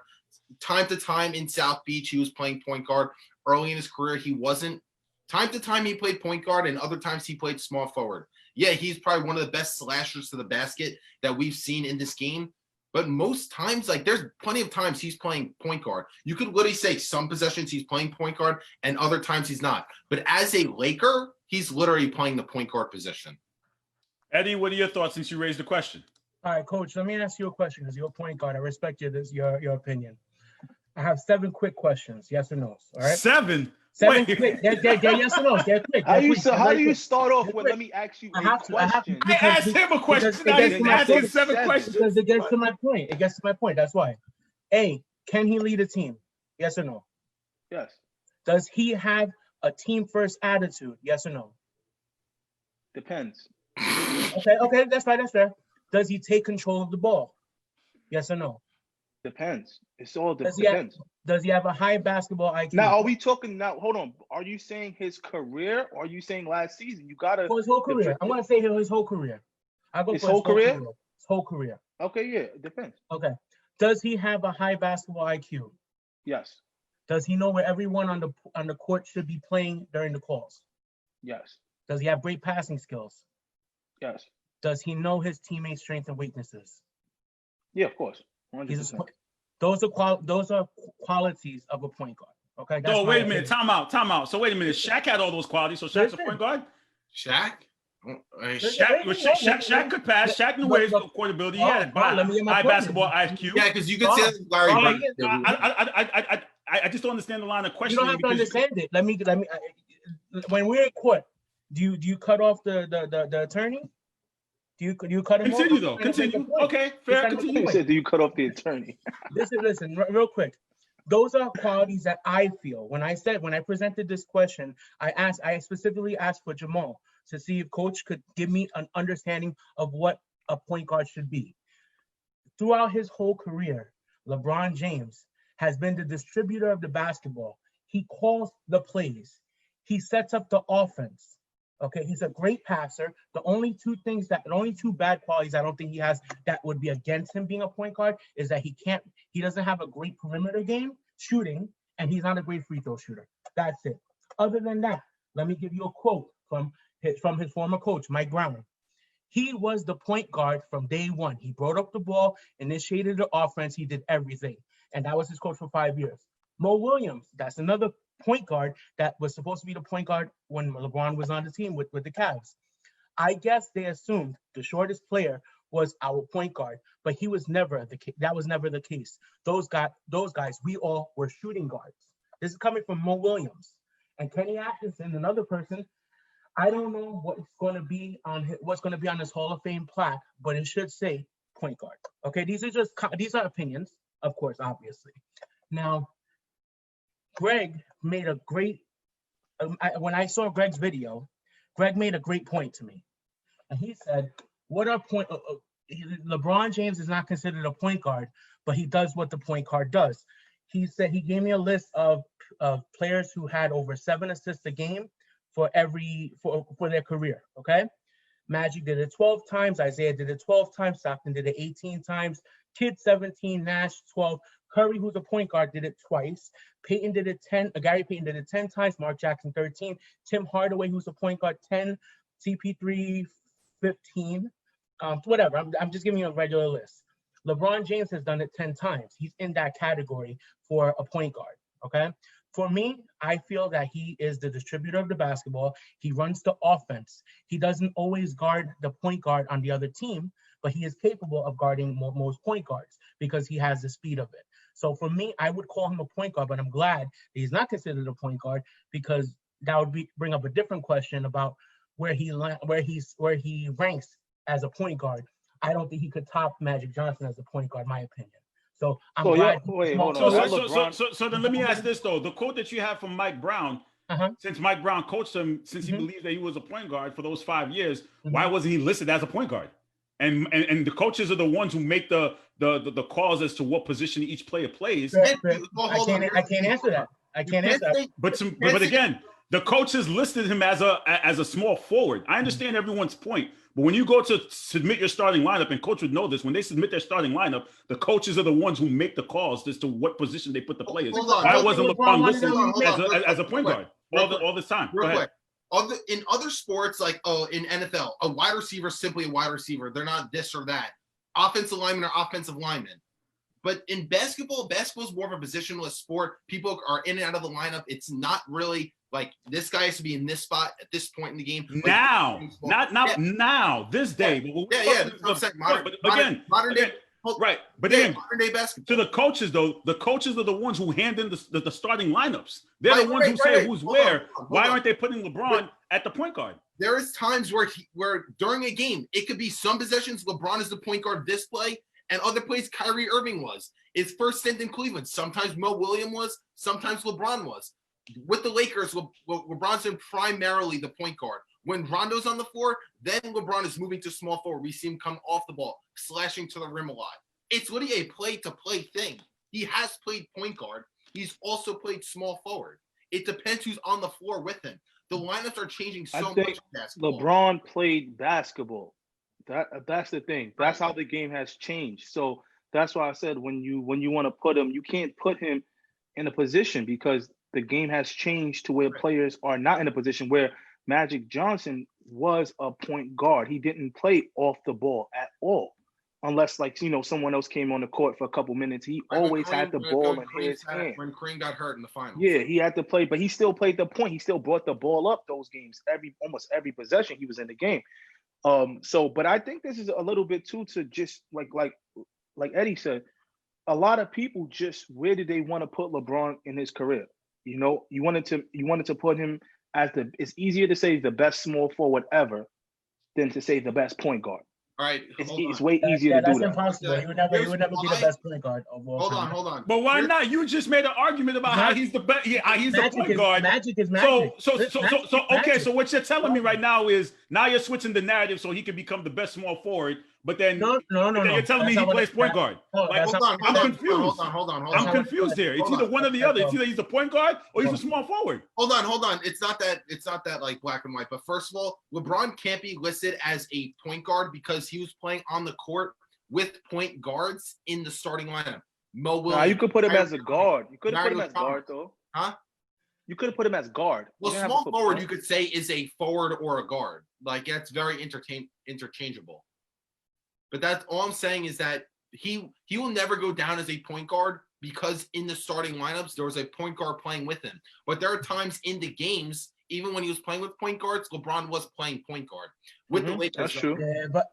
Time to time in South Beach, he was playing point guard. Early in his career, he wasn't. Time to time, he played point guard, and other times he played small forward. Yeah, he's probably one of the best slashers to the basket that we've seen in this game. But most times, like, there's plenty of times he's playing point guard. You could literally say some possessions he's playing point guard and other times he's not. But as a Laker, he's literally playing the point guard position. Eddie, what are your thoughts since you raised the question? All right, Coach, let me ask you a question because you're a point guard. I respect your opinion. I have 7 quick questions, yes or no. All right? 7? 7 quick. They're yes or no. They're quick. How do you start off with, let me ask you a question? I asked him a question. Now he's asking 7 questions. Because it gets to my point. It gets to my point. That's why. A, can he lead a team? Yes or no? Yes. Does he have a team-first attitude? Yes or no? Depends. Okay, that's right. That's fair. Does he take control of the ball? Yes or no? Depends. It's all Does depends. Does he have a high basketball IQ? Now, are we talking now? Hold on. Are you saying his career or are you saying last season? You gotta. For his whole career. I'm gonna say his whole career. I go His for whole career? His whole career. Okay, yeah, it depends. Okay. Does he have a high basketball IQ? Yes. Does he know where everyone on the court should be playing during the calls? Yes. Does he have great passing skills? Yes. Does he know his teammates' strengths and weaknesses? Yeah, of course. He's those are qualities of a point guard. Okay. No, wait a minute. Time out. So wait a minute. Shaq had all those qualities. So Shaq's a point guard. Shaq could pass. Shaq knew where his court ability. He had high basketball IQ. Yeah, because you could say Larry Bird. I just don't understand the line of questioning. You don't have to understand it. Let me. When we're in court, do you cut off the attorney? Do you cut him off? Continue though. Continue. Okay, fair. Continue. You said, do you cut off the attorney? Listen, real quick. Those are qualities that I feel. When I presented this question, I specifically asked for Jamal to see if coach could give me an understanding of what a point guard should be. Throughout his whole career, LeBron James has been the distributor of the basketball. He calls the plays. He sets up the offense. Okay, he's a great passer. The only two bad qualities I don't think he has that would be against him being a point guard is that he doesn't have a great perimeter game shooting, and he's not a great free throw shooter. That's it. Other than that, let me give you a quote from his former coach, Mike Brown. He was the point guard from day one. He brought up the ball, initiated the offense, he did everything. And that was his coach for 5 years. Mo Williams, that's another point guard that was supposed to be the point guard when LeBron was on the team with the Cavs. I guess they assumed the shortest player was our point guard, but that was never the case. Those guys, we all were shooting guards. This is coming from Mo Williams. And Kenny Atkinson, another person, I don't know what's going to be on his Hall of Fame plaque, but it should say point guard. Okay, these are opinions, of course, obviously. Now, Greg made a great. When I saw Greg's video, Greg made a great point to me, and he said, "What are point? LeBron James is not considered a point guard, but he does what the point guard does." He said he gave me a list of players who had over 7 assists a game for their career. Okay, Magic did it 12 times, Isaiah did it 12 times, Stockton did it 18 times, Kidd 17, Nash 12, Curry, who's a point guard, did it twice. Payton did it 10. Gary Payton did it 10 times. Mark Jackson 13. Tim Hardaway, who's a point guard, 10. CP3 15. Whatever. I'm just giving you a regular list. LeBron James has done it 10 times. He's in that category for a point guard. Okay. For me, I feel that he is the distributor of the basketball. He runs the offense. He doesn't always guard the point guard on the other team, but he is capable of guarding most point guards because he has the speed of it. So for me, I would call him a point guard, but I'm glad that he's not considered a point guard because that would bring up a different question about where he ranks as a point guard. I don't think he could top Magic Johnson as a point guard, in my opinion. So I'm glad. So then let me ask this though: the quote that you have from Mike Brown, since Mike Brown coached him, since he believed that he was a point guard for those 5 years, why wasn't he listed as a point guard? And the coaches are the ones who make the calls as to what position each player plays. I can't answer that. I can't answer that. But again, the coaches listed him as a small forward. I understand everyone's point, but when you go to submit your starting lineup, and coach would know this, when they submit their starting lineup, the coaches are the ones who make the calls as to what position they put the players. Why wasn't LeBron listed as a point guard all this time? Go ahead. In other sports, like in NFL, a wide receiver is simply a wide receiver. They're not this or that. Offensive linemen are offensive linemen. But in basketball is more of a positionless sport. People are in and out of the lineup. It's not really like this guy has to be in this spot at this point in the game. Now, now, this day. Modern day. Right, but then modern day basketball. To the coaches though, the coaches are the ones who hand in the starting lineups. They're the ones who say who's where. Why aren't they putting LeBron at the point guard? There is times where during a game, it could be some possessions LeBron is the point guard this play, and other plays Kyrie Irving was. His first stint in Cleveland, sometimes Mo Williams was, sometimes LeBron was. With the Lakers, LeBron's been primarily the point guard. When Rondo's on the floor, then LeBron is moving to small forward. We see him come off the ball, slashing to the rim a lot. It's literally a play-to-play thing. He has played point guard. He's also played small forward. It depends who's on the floor with him. The lineups are changing so much in basketball. LeBron played basketball. That's the thing. That's how the game has changed. So that's why I said when you want to put him, you can't put him in a position because the game has changed to where players are not in a position where Magic Johnson was a point guard. He didn't play off the ball at all. Unless, someone else came on the court for a couple minutes. He always had the ball in his hand. When Kareem got hurt in the finals. Yeah, he had to play, but he still played the point. He still brought the ball up those games. Almost every possession he was in the game. But I think this is a little bit too to just like Eddie said, a lot of people just, where did they want to put LeBron in his career? You wanted to put him as it's easier to say the best small forward ever than to say the best point guard. All right, it's way easier to do that. That's impossible. He would never be the best point guard of all time. Hold on. But why not? You just made an argument about how he's the best. He's the point guard. Magic is magic. Okay. So what you're telling me right now is now you're switching the narrative so he can become the best small forward. But then no. You're telling me he plays point guard. I'm confused. Hold on. I'm confused here. It's either one or the other. It's either he's a point guard or he's a small forward. Hold on. It's not that like black and white. But first of all, LeBron can't be listed as a point guard because he was playing on the court with point guards in the starting lineup. Mo Williams. You could put him as a guard. You could have put him as guard though. Huh? You could have put him as guard. Well, small forward you could say is a forward or a guard. Like that's very interchangeable. But that's all I'm saying is that he will never go down as a point guard because in the starting lineups, there was a point guard playing with him. But there are times in the games, even when he was playing with point guards, LeBron was playing point guard with the Lakers. That's true. Yeah, but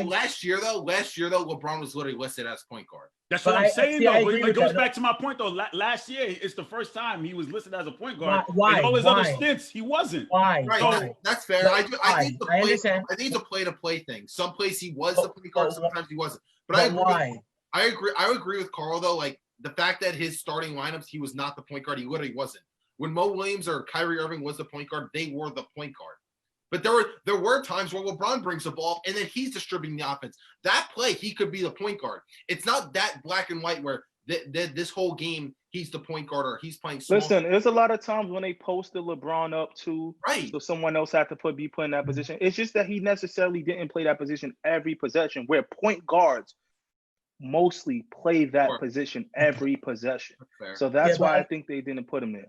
last year though, LeBron was literally listed as point guard. That's what I'm saying, though. It goes back to my point, though. Last year, it's the first time he was listed as a point guard. Why? In all his other stints, he wasn't. Why? Right, that's fair. I think it's a play-to-play thing. Some plays he was the point guard, sometimes he wasn't. But I agree with Carl, though. Like, the fact that his starting lineups, he was not the point guard. He literally wasn't. When Mo Williams or Kyrie Irving was the point guard, they were the point guard. But there were times where LeBron brings the ball and then he's distributing the offense. That play, he could be the point guard. It's not that black and white where this whole game he's the point guard or he's playing small. Listen, there's a lot of times when they posted LeBron up too, right? So someone else had to be put in that position. It's just that he necessarily didn't play that position every possession, where point guards mostly play that position every possession. So that's why I think they didn't put him there.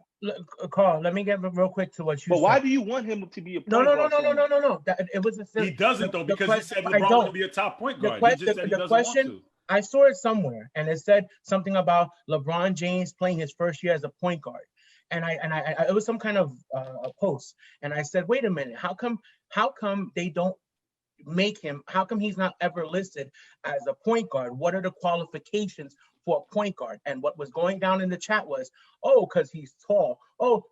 Carl, let me get real quick to what you said. But why do you want him to be a point guard? No. It was he doesn't though, because he said LeBron going to be a top point guard. He just said he doesn't want to. I saw it somewhere, and it said something about LeBron James playing his first year as a point guard, and I it was some kind of a post, and I said, wait a minute, how come they don't make him? How come he's not ever listed as a point guard? What are the qualifications for a point guard? And what was going down in the chat was, because he's tall.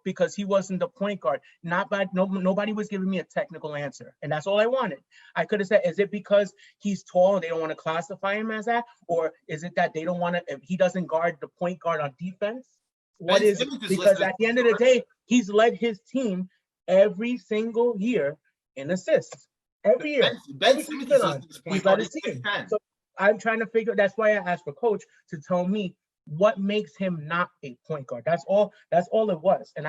Because he wasn't the point guard. Not bad. Nobody was giving me a technical answer, and that's all I wanted. I could have said, is it because he's tall and they don't want to classify him as that, or is it that they don't want to? If he doesn't guard the point guard on defense, what is it? Because at the end of the day, he's led his team every single year in assists. Every year. He's led his team. So I'm trying to figure. That's why I asked for Coach to tell me what makes him not a point guard. That's all it was. And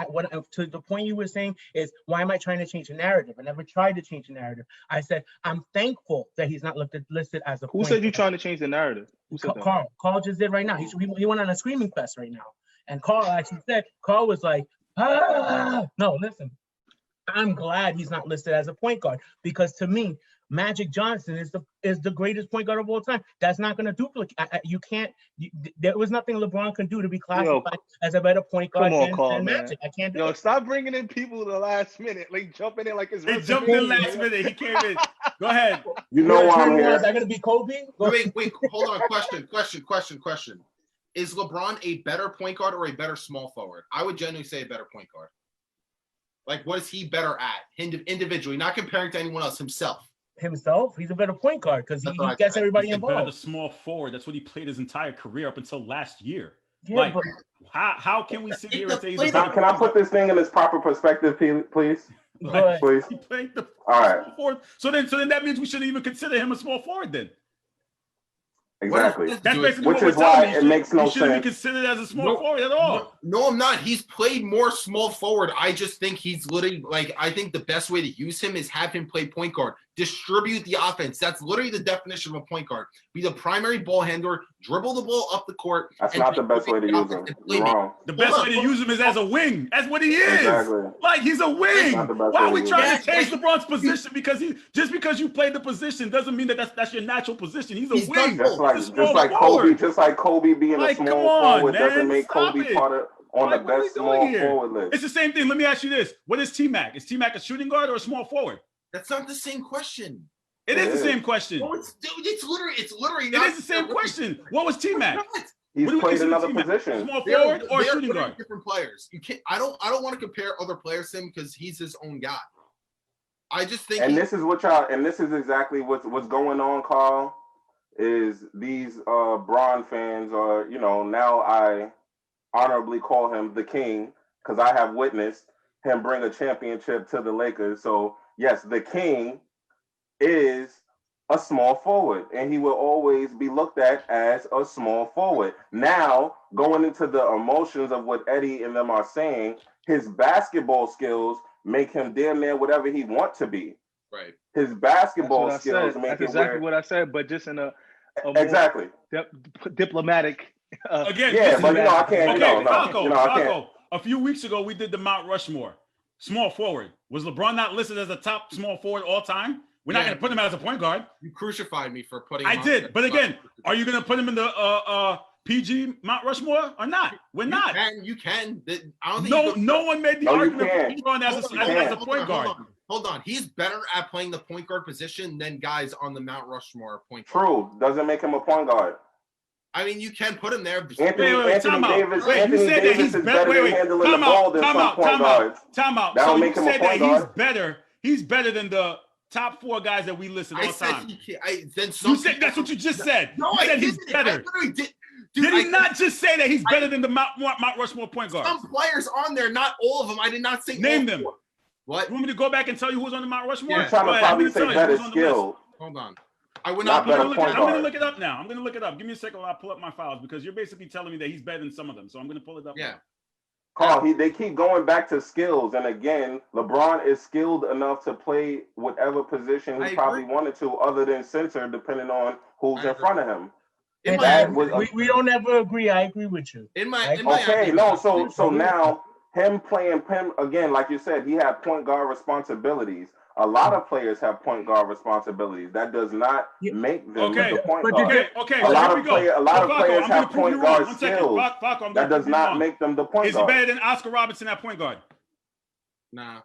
to the point you were saying is, why am I trying to change the narrative? I never tried to change the narrative. I said I'm thankful that he's not listed as a. Who said you're trying to change the narrative? Who said that? Carl just did right now. He went on a screaming fest right now, and Carl actually said, Carl was like, no, listen. I'm glad he's not listed as a point guard, because to me, Magic Johnson is the greatest point guard of all time. That's not going to duplicate. You can't. There was nothing LeBron can do to be classified as a better point guard than Magic. I can't do it. Stop bringing in people in the last minute, like jumping in like it's. He jumped in last minute. He came in. Go ahead. You know why I'm here. Is that going to be Kobe? Wait. Hold on. Question. Is LeBron a better point guard or a better small forward? I would genuinely say a better point guard. Like, what is he better at individually, not comparing to anyone else, himself? He's a better point guard because he gets everybody involved. Better small forward. That's what he played his entire career up until last year. Yeah, how can we sit here and say can I put this thing in its proper perspective, please? Like, Please. he played the All right. small forward. So then that means we shouldn't even consider him a small forward then. Exactly. That's basically which what we're is why telling me. it makes no he shouldn't sense. be considered as a small forward at all. No, I'm not. He's played more small forward. I just think he's literally I think the best way to use him is have him play point guard, distribute the offense. That's literally the definition of a point guard. Be the primary ball handler, dribble the ball up the court. That's not the best way to use him. You're wrong. The best way to use him is as a wing. That's what he is. Exactly. Like, he's a wing. Why are we trying to change him. LeBron's position? Because just because you played the position doesn't mean that's your natural position. He's a wing. Just like Kobe being a small forward doesn't make Kobe part of the best small forward list. It's the same thing. Let me ask you this: what is T-Mac? Is T-Mac a shooting guard or a small forward? That's not the same question. It is the same question. No, it's literally it not. Is the same question. What was T-Mac? He's played another position. Small forward or shooting guard? Different players. You can't. I don't want to compare other players to him because he's his own guy. I just think. And this is exactly what's going on, Carl. Is these Bron fans are, now I honorably call him the king because I have witnessed him bring a championship to the Lakers. So yes, the king is a small forward and he will always be looked at as a small forward. Now, going into the emotions of what Eddie and them are saying, his basketball skills make him damn near whatever he wants to be. Right. His basketball skills make That's it exactly what I said, but just in a exactly diplomatic. Again, yeah, but I can't. Falco, a few weeks ago we did the Mount Rushmore small forward. Was LeBron not listed as a top small forward all time? We're not going to put him as a point guard. You crucified me for putting. I did, but again, are you going to put him in the PG Mount Rushmore or not? We're not. You can. I don't think no one made the argument for LeBron as a point guard. Hold on. He's better at playing the point guard position than guys on the Mount Rushmore point guard. True. Doesn't make him a point guard. I mean, you can put him there. Anthony Davis is better than handling the ball than some point guards. Time out. That'll make him a point guard. He's better than the top 4 guys that we listed all the time. You said that's what you just said. No, you said he's better. Did he not just say that he's better than the Mount Rushmore point guard? Some players on there, not all of them. I did not say name them. What? You want me to go back and tell you who's on the Mount Rushmore? You're trying to probably say better skill. Hold on. I would not. I'm going to look it up now. I'm going to look it up. Give me a second while I pull up my files because you're basically telling me that he's better than some of them. So I'm going to pull it up. Yeah. Now. Carl, they keep going back to skills. And again, LeBron is skilled enough to play whatever position he probably wanted to other than center, depending on who's in front of him. We don't ever agree. I agree with you. So now him playing him again, like you said, he had point guard responsibilities. A lot of players have point guard responsibilities. That does not make them the point guard. A lot of players have point guard skills. That does not make them the point guard. Is he better than Oscar Robertson at point guard? Nah.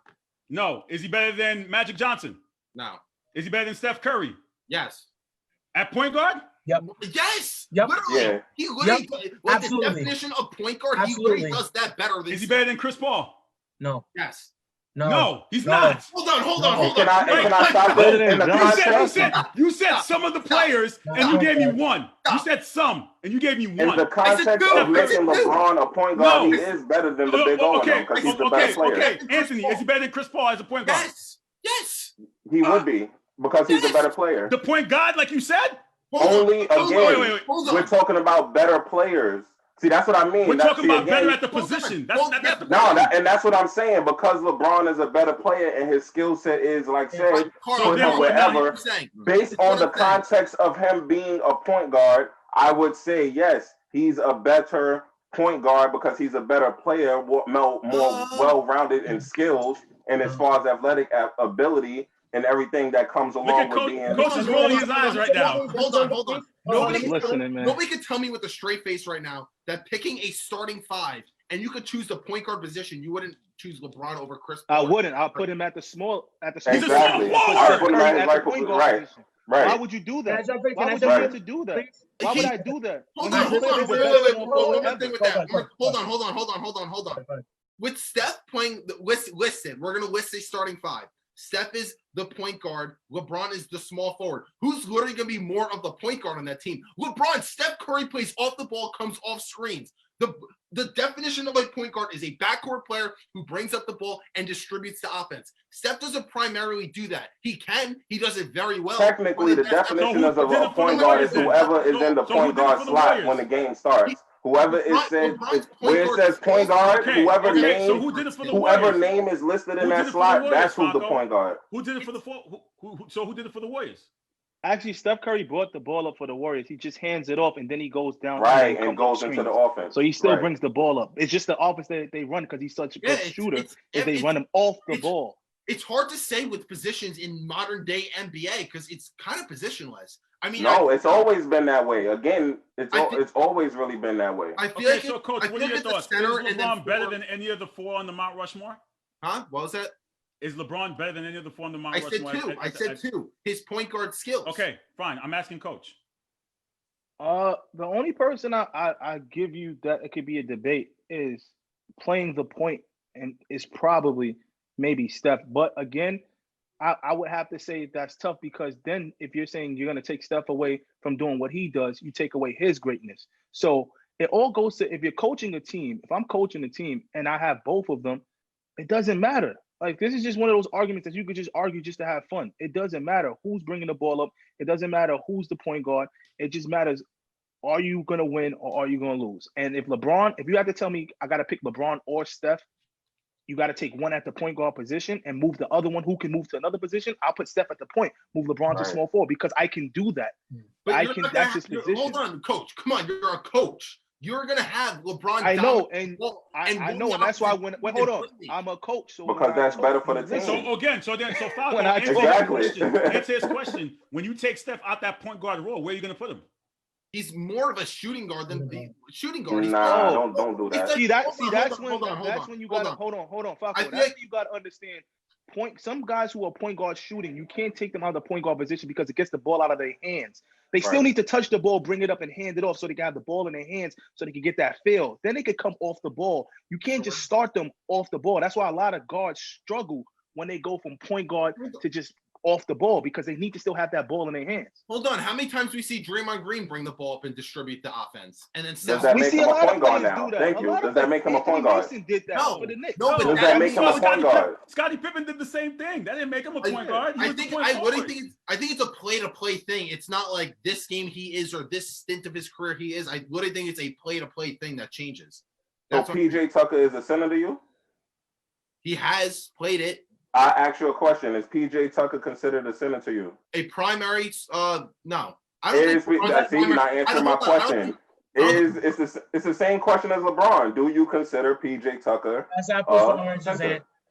No. Is he better than Magic Johnson? No. Is he better than Steph Curry? Yes. At point guard? Yep. Yes. Yep. Literally. Yeah. He literally the definition of point guard, he literally does that better than. Is he better than Chris Paul? No. Yes. No, he's not. Hold on. Can I stop this? You said some of the players, and you gave me one. You said some, and you gave me one. In the context of making LeBron a point guard, he is better than the big O because he's the best player. Okay, Anthony, is he better than Chris Paul as a point guard? Yes. He would be because he's a better player. The point guard, like you said? We're talking about better players. See, that's what I mean. We're talking about better at the position. That's what I'm saying. Because LeBron is a better player and his skill set is, like said, put him wherever. Based on the context of him being a point guard, I would say yes, he's a better point guard because he's a better player, more well-rounded in skills and as far as athletic ability and everything that comes along with being. Coach is rolling his eyes right now. Hold on. Nobody can tell me with a straight face right now that picking a starting 5 and you could choose the point guard position, you wouldn't choose LeBron over Chris Paul. I wouldn't. I'll put him at the small. Exactly. Right. Why would you do that? Why would you have to do that? Why would I do that? Hold on. With Steph playing, listen, we're gonna list a starting 5. Steph is the point guard. LeBron is the small forward. Who's literally going to be more of the point guard on that team? LeBron. Steph Curry plays off the ball, comes off screens. The definition of a point guard is a backcourt player who brings up the ball and distributes the offense. Steph doesn't primarily do that. He can. He does it very well. Technically, the definition of a point guard is whoever is in the point guard slot when the game starts. Whoever is said where it says point guard, whoever name is listed in that slot, that's who's the point guard. Who did it for the who did it for the Warriors? Actually, Steph Curry brought the ball up for the Warriors. He just hands it off, and then he goes down and goes into the offense. So he still brings the ball up. It's just the offense that they run because he's such a good shooter. They run him off the ball. It's hard to say with positions in modern day NBA because it's kind of positionless. I mean, it's always been that way. Again, it's always really been that way. I feel like so, Coach, what are your thoughts? Is LeBron better than any of the four on the Mount Rushmore? Huh? What was that? Is LeBron better than any of the four on the Mount Rushmore? I said two. His point guard skills. Okay, fine. I'm asking Coach. The only person I give you that it could be a debate is playing the point, and is probably maybe Steph. But again, I would have to say that's tough because then if you're saying you're going to take Steph away from doing what he does, you take away his greatness. So it all goes to if you're coaching a team. If I'm coaching a team and I have both of them, it doesn't matter. Like, this is just one of those arguments that you could just argue just to have fun. It doesn't matter who's bringing the ball up. It doesn't matter who's the point guard. It just matters, are you going to win or are you going to lose? And if you have to tell me I got to pick LeBron or Steph, you got to take one at the point guard position and move the other one who can move to another position. I'll put Steph at the point, move LeBron to small forward because I can do that. But that's his position. Hold on, Coach. Come on, you're a coach. You're gonna have LeBron. I know, and that's why hold on, I'm a coach, so because that's better for the team. So Falco, answer his question. When you take Steph out that point guard role, where are you gonna put him? He's more of a shooting guard than the shooting guard. Nah, don't do that. That's when you gotta hold on, Falco. That's you gotta understand. Some guys who are point guard shooting, you can't take them out of the point guard position because it gets the ball out of their hands. They still need to touch the ball, bring it up, and hand it off so they can have the ball in their hands so they can get that feel. Then they can come off the ball. You can't just start them off the ball. That's why a lot of guards struggle when they go from point guard to just off the ball because they need to still have that ball in their hands. Hold on. How many times we see Draymond Green bring the ball up and distribute the offense? And then does that make him a point guard now? Thank you. Does that make him a point guard? No, but does that make him a point guard? Scottie Pippen did the same thing. That didn't make him a point guard. I think it's a play-to-play thing. It's not like this game he is or this stint of his career he is. I literally think it's a play-to-play thing that changes. So PJ Tucker is a center to you? He has played it. I ask you a question. Is PJ Tucker considered a center to you? A primary? No. You're not answering my question. It's the same question as LeBron. Do you consider PJ Tucker? That's apples to oranges,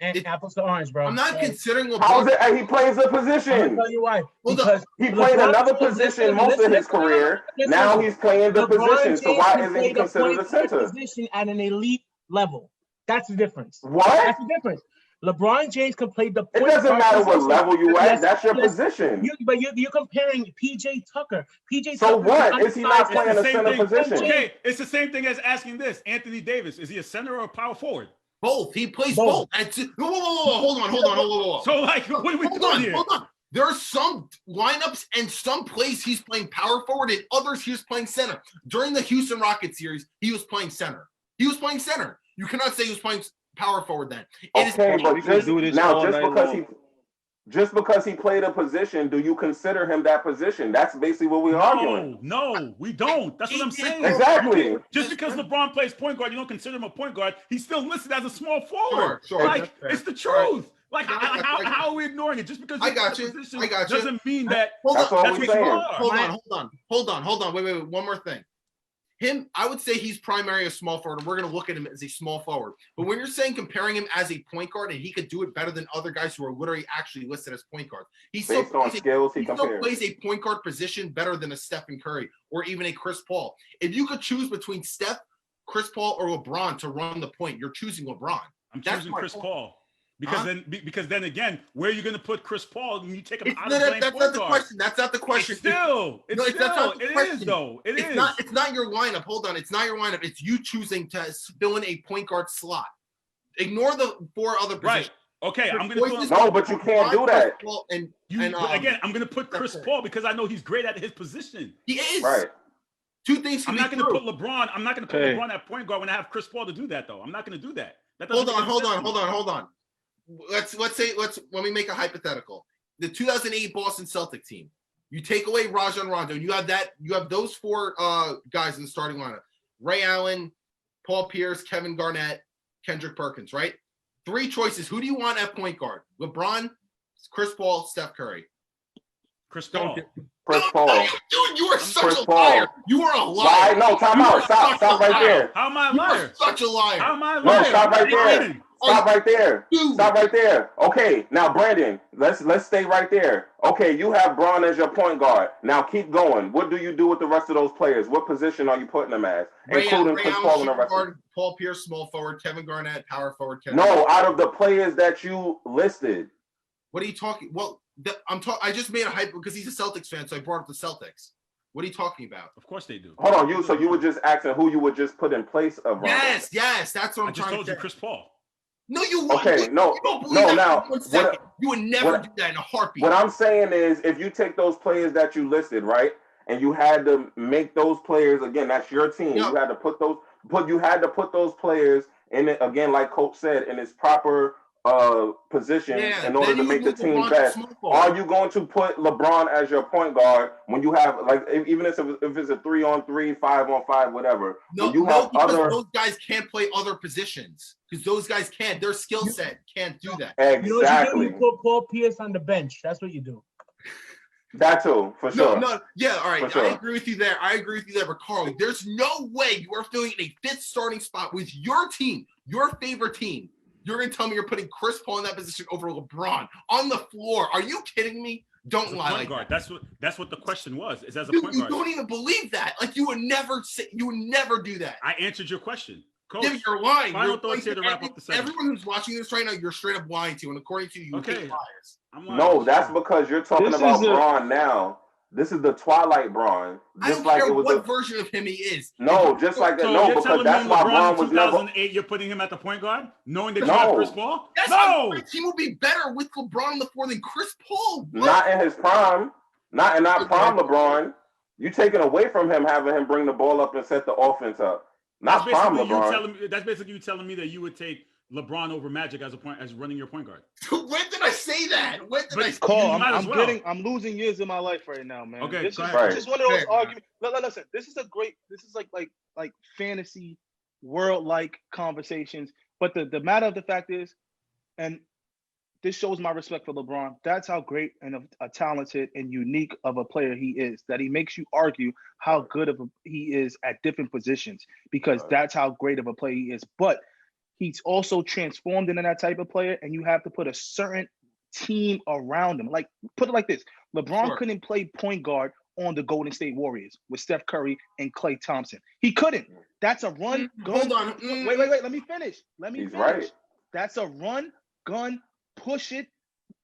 and apples to orange, bro. I'm not considering LeBron. How is it? He plays a position. I'll tell you why. Because he played another position most of his career. Now he's playing the position. So why isn't he considered a center? Position at an elite level. That's the difference. What? That's the difference. LeBron James can play the point. It doesn't matter what level you at. That's your position. But you're comparing PJ Tucker. So what? Is he not playing a center position? Okay, it's the same thing as asking this. Anthony Davis, is he a center or a power forward? Both. He plays both. Hold on. So, like, what are we doing here? Hold on. There are some lineups and some plays he's playing power forward and others he was playing center. During the Houston Rockets series, he was playing center. You cannot say he was playing power forward then. Just because he played a position, do you consider him that position? That's basically what we're arguing. No, we don't. That's what I'm saying. Exactly. Just because LeBron plays point guard, you don't consider him a point guard. He's still listed as a small forward. Sure. Like, it's the truth. Like, how are we ignoring it? Just because I got you. Doesn't mean that. That's what we're saying. Hold on. Wait. One more thing. I would say he's primarily a small forward. We're going to look at him as a small forward. But when you're saying comparing him as a point guard and he could do it better than other guys who are literally actually listed as point guards, he still plays a point guard position better than a Stephen Curry or even a Chris Paul. If you could choose between Steph, Chris Paul, or LeBron to run the point, you're choosing LeBron. I'm choosing Chris Paul. Because then again, where are you going to put Chris Paul when you take him out of playing point guard? That's not the question. It is. It's not your lineup. Hold on. It's not your lineup. It's you choosing to fill in a point guard slot. Ignore the four other positions. Right. Okay, I'm going to No, but you can't do that. I'm going to put Chris Paul because I know he's great at his position. He is. Right. Two things. I'm not going to put LeBron. I'm not going to put LeBron at point guard when I have Chris Paul to do that, though. I'm not going to do that. Hold on. Let me make a hypothetical. The 2008 Boston Celtic team. You take away Rajon Rondo, and you have those four guys in the starting lineup: Ray Allen, Paul Pierce, Kevin Garnett, Kendrick Perkins. Right? 3 choices. Who do you want at point guard? LeBron, Chris Paul, Steph Curry. Chris Paul. Chris Paul. Dude, you are such a liar. You are a liar. No, time out. Stop right there. How am I a liar? You are such a liar. How am I a liar? No, stop right there. Stop right there. Stop right there. Okay, now Brandon, let's stay right there. Okay, you have Braun as your point guard. Now keep going. What do you do with the rest of those players? What position are you putting them as? Including Chris Paul and the rest. Paul Pierce, small forward. Kevin Garnett, power forward. No, out of the players that you listed. What are you talking? Well, I just made a hype because he's a Celtics fan, so I brought up the Celtics. What are you talking about? Of course they do. Hold on, so you were just asking who you would just put in place of Rondo. Yes, that's what I'm trying to say. I just told you Chris Paul. No, you won't. Okay, no. Now, you would never do that in a heartbeat. What I'm saying is, if you take those players that you listed, right, and you had to make those players again, that's your team. Yep. You had to put those players in it again, like Coach said, in its proper position in order to make the team best. Are you going to put LeBron as your point guard when you have, like, even if it's a 3-on-3, 5-on-5, whatever? No, because those guys can't play other positions. Because those guys can't. Their skill set can't do that. Exactly. You put Paul Pierce on the bench. That's what you do. That too, for sure. All right. Sure. I agree with you there. But Carl, there's no way you are filling a 5th starting spot with your team, your favorite team. You're going to tell me you're putting Chris Paul in that position over LeBron on the floor. Are you kidding me? Don't lie like that. That's what the question was. Is as a point guard. You don't even believe that. Like you would never do that. I answered your question. Coach, yeah, you're lying. Final thoughts here to wrap up the segment. Everyone who's watching this right now, you're straight up lying to, and according to you, you're liars. No, that's because you're talking about Braun now. This is the Twilight Braun. I don't care what version of him he is. No, just like that. No, because that's why Braun was 2008. You're putting him at the point guard, knowing that you have Chris Paul. My team will be better with LeBron on the floor than Chris Paul. What? Not in his prime. Not prime LeBron. You taking away from him, having him bring the ball up and set the offense up. Not prime LeBron. That's basically you telling me that you would take LeBron over Magic as running your point guard. When did I say that? I'm losing years of my life right now, man. Okay, this is one of those arguments. Listen, this is like fantasy world like conversations. But the matter of the fact is, and this shows my respect for LeBron. That's how great and a talented and unique of a player he is. That he makes you argue how good he is at different positions because that's how great of a player he is. But he's also transformed into that type of player, and you have to put a certain team around him. Like, put it like this. LeBron couldn't play point guard on the Golden State Warriors with Steph Curry and Klay Thompson. He couldn't. That's a run, gun. Hold on. Wait. Let me finish. Right. That's a run, gun, push it.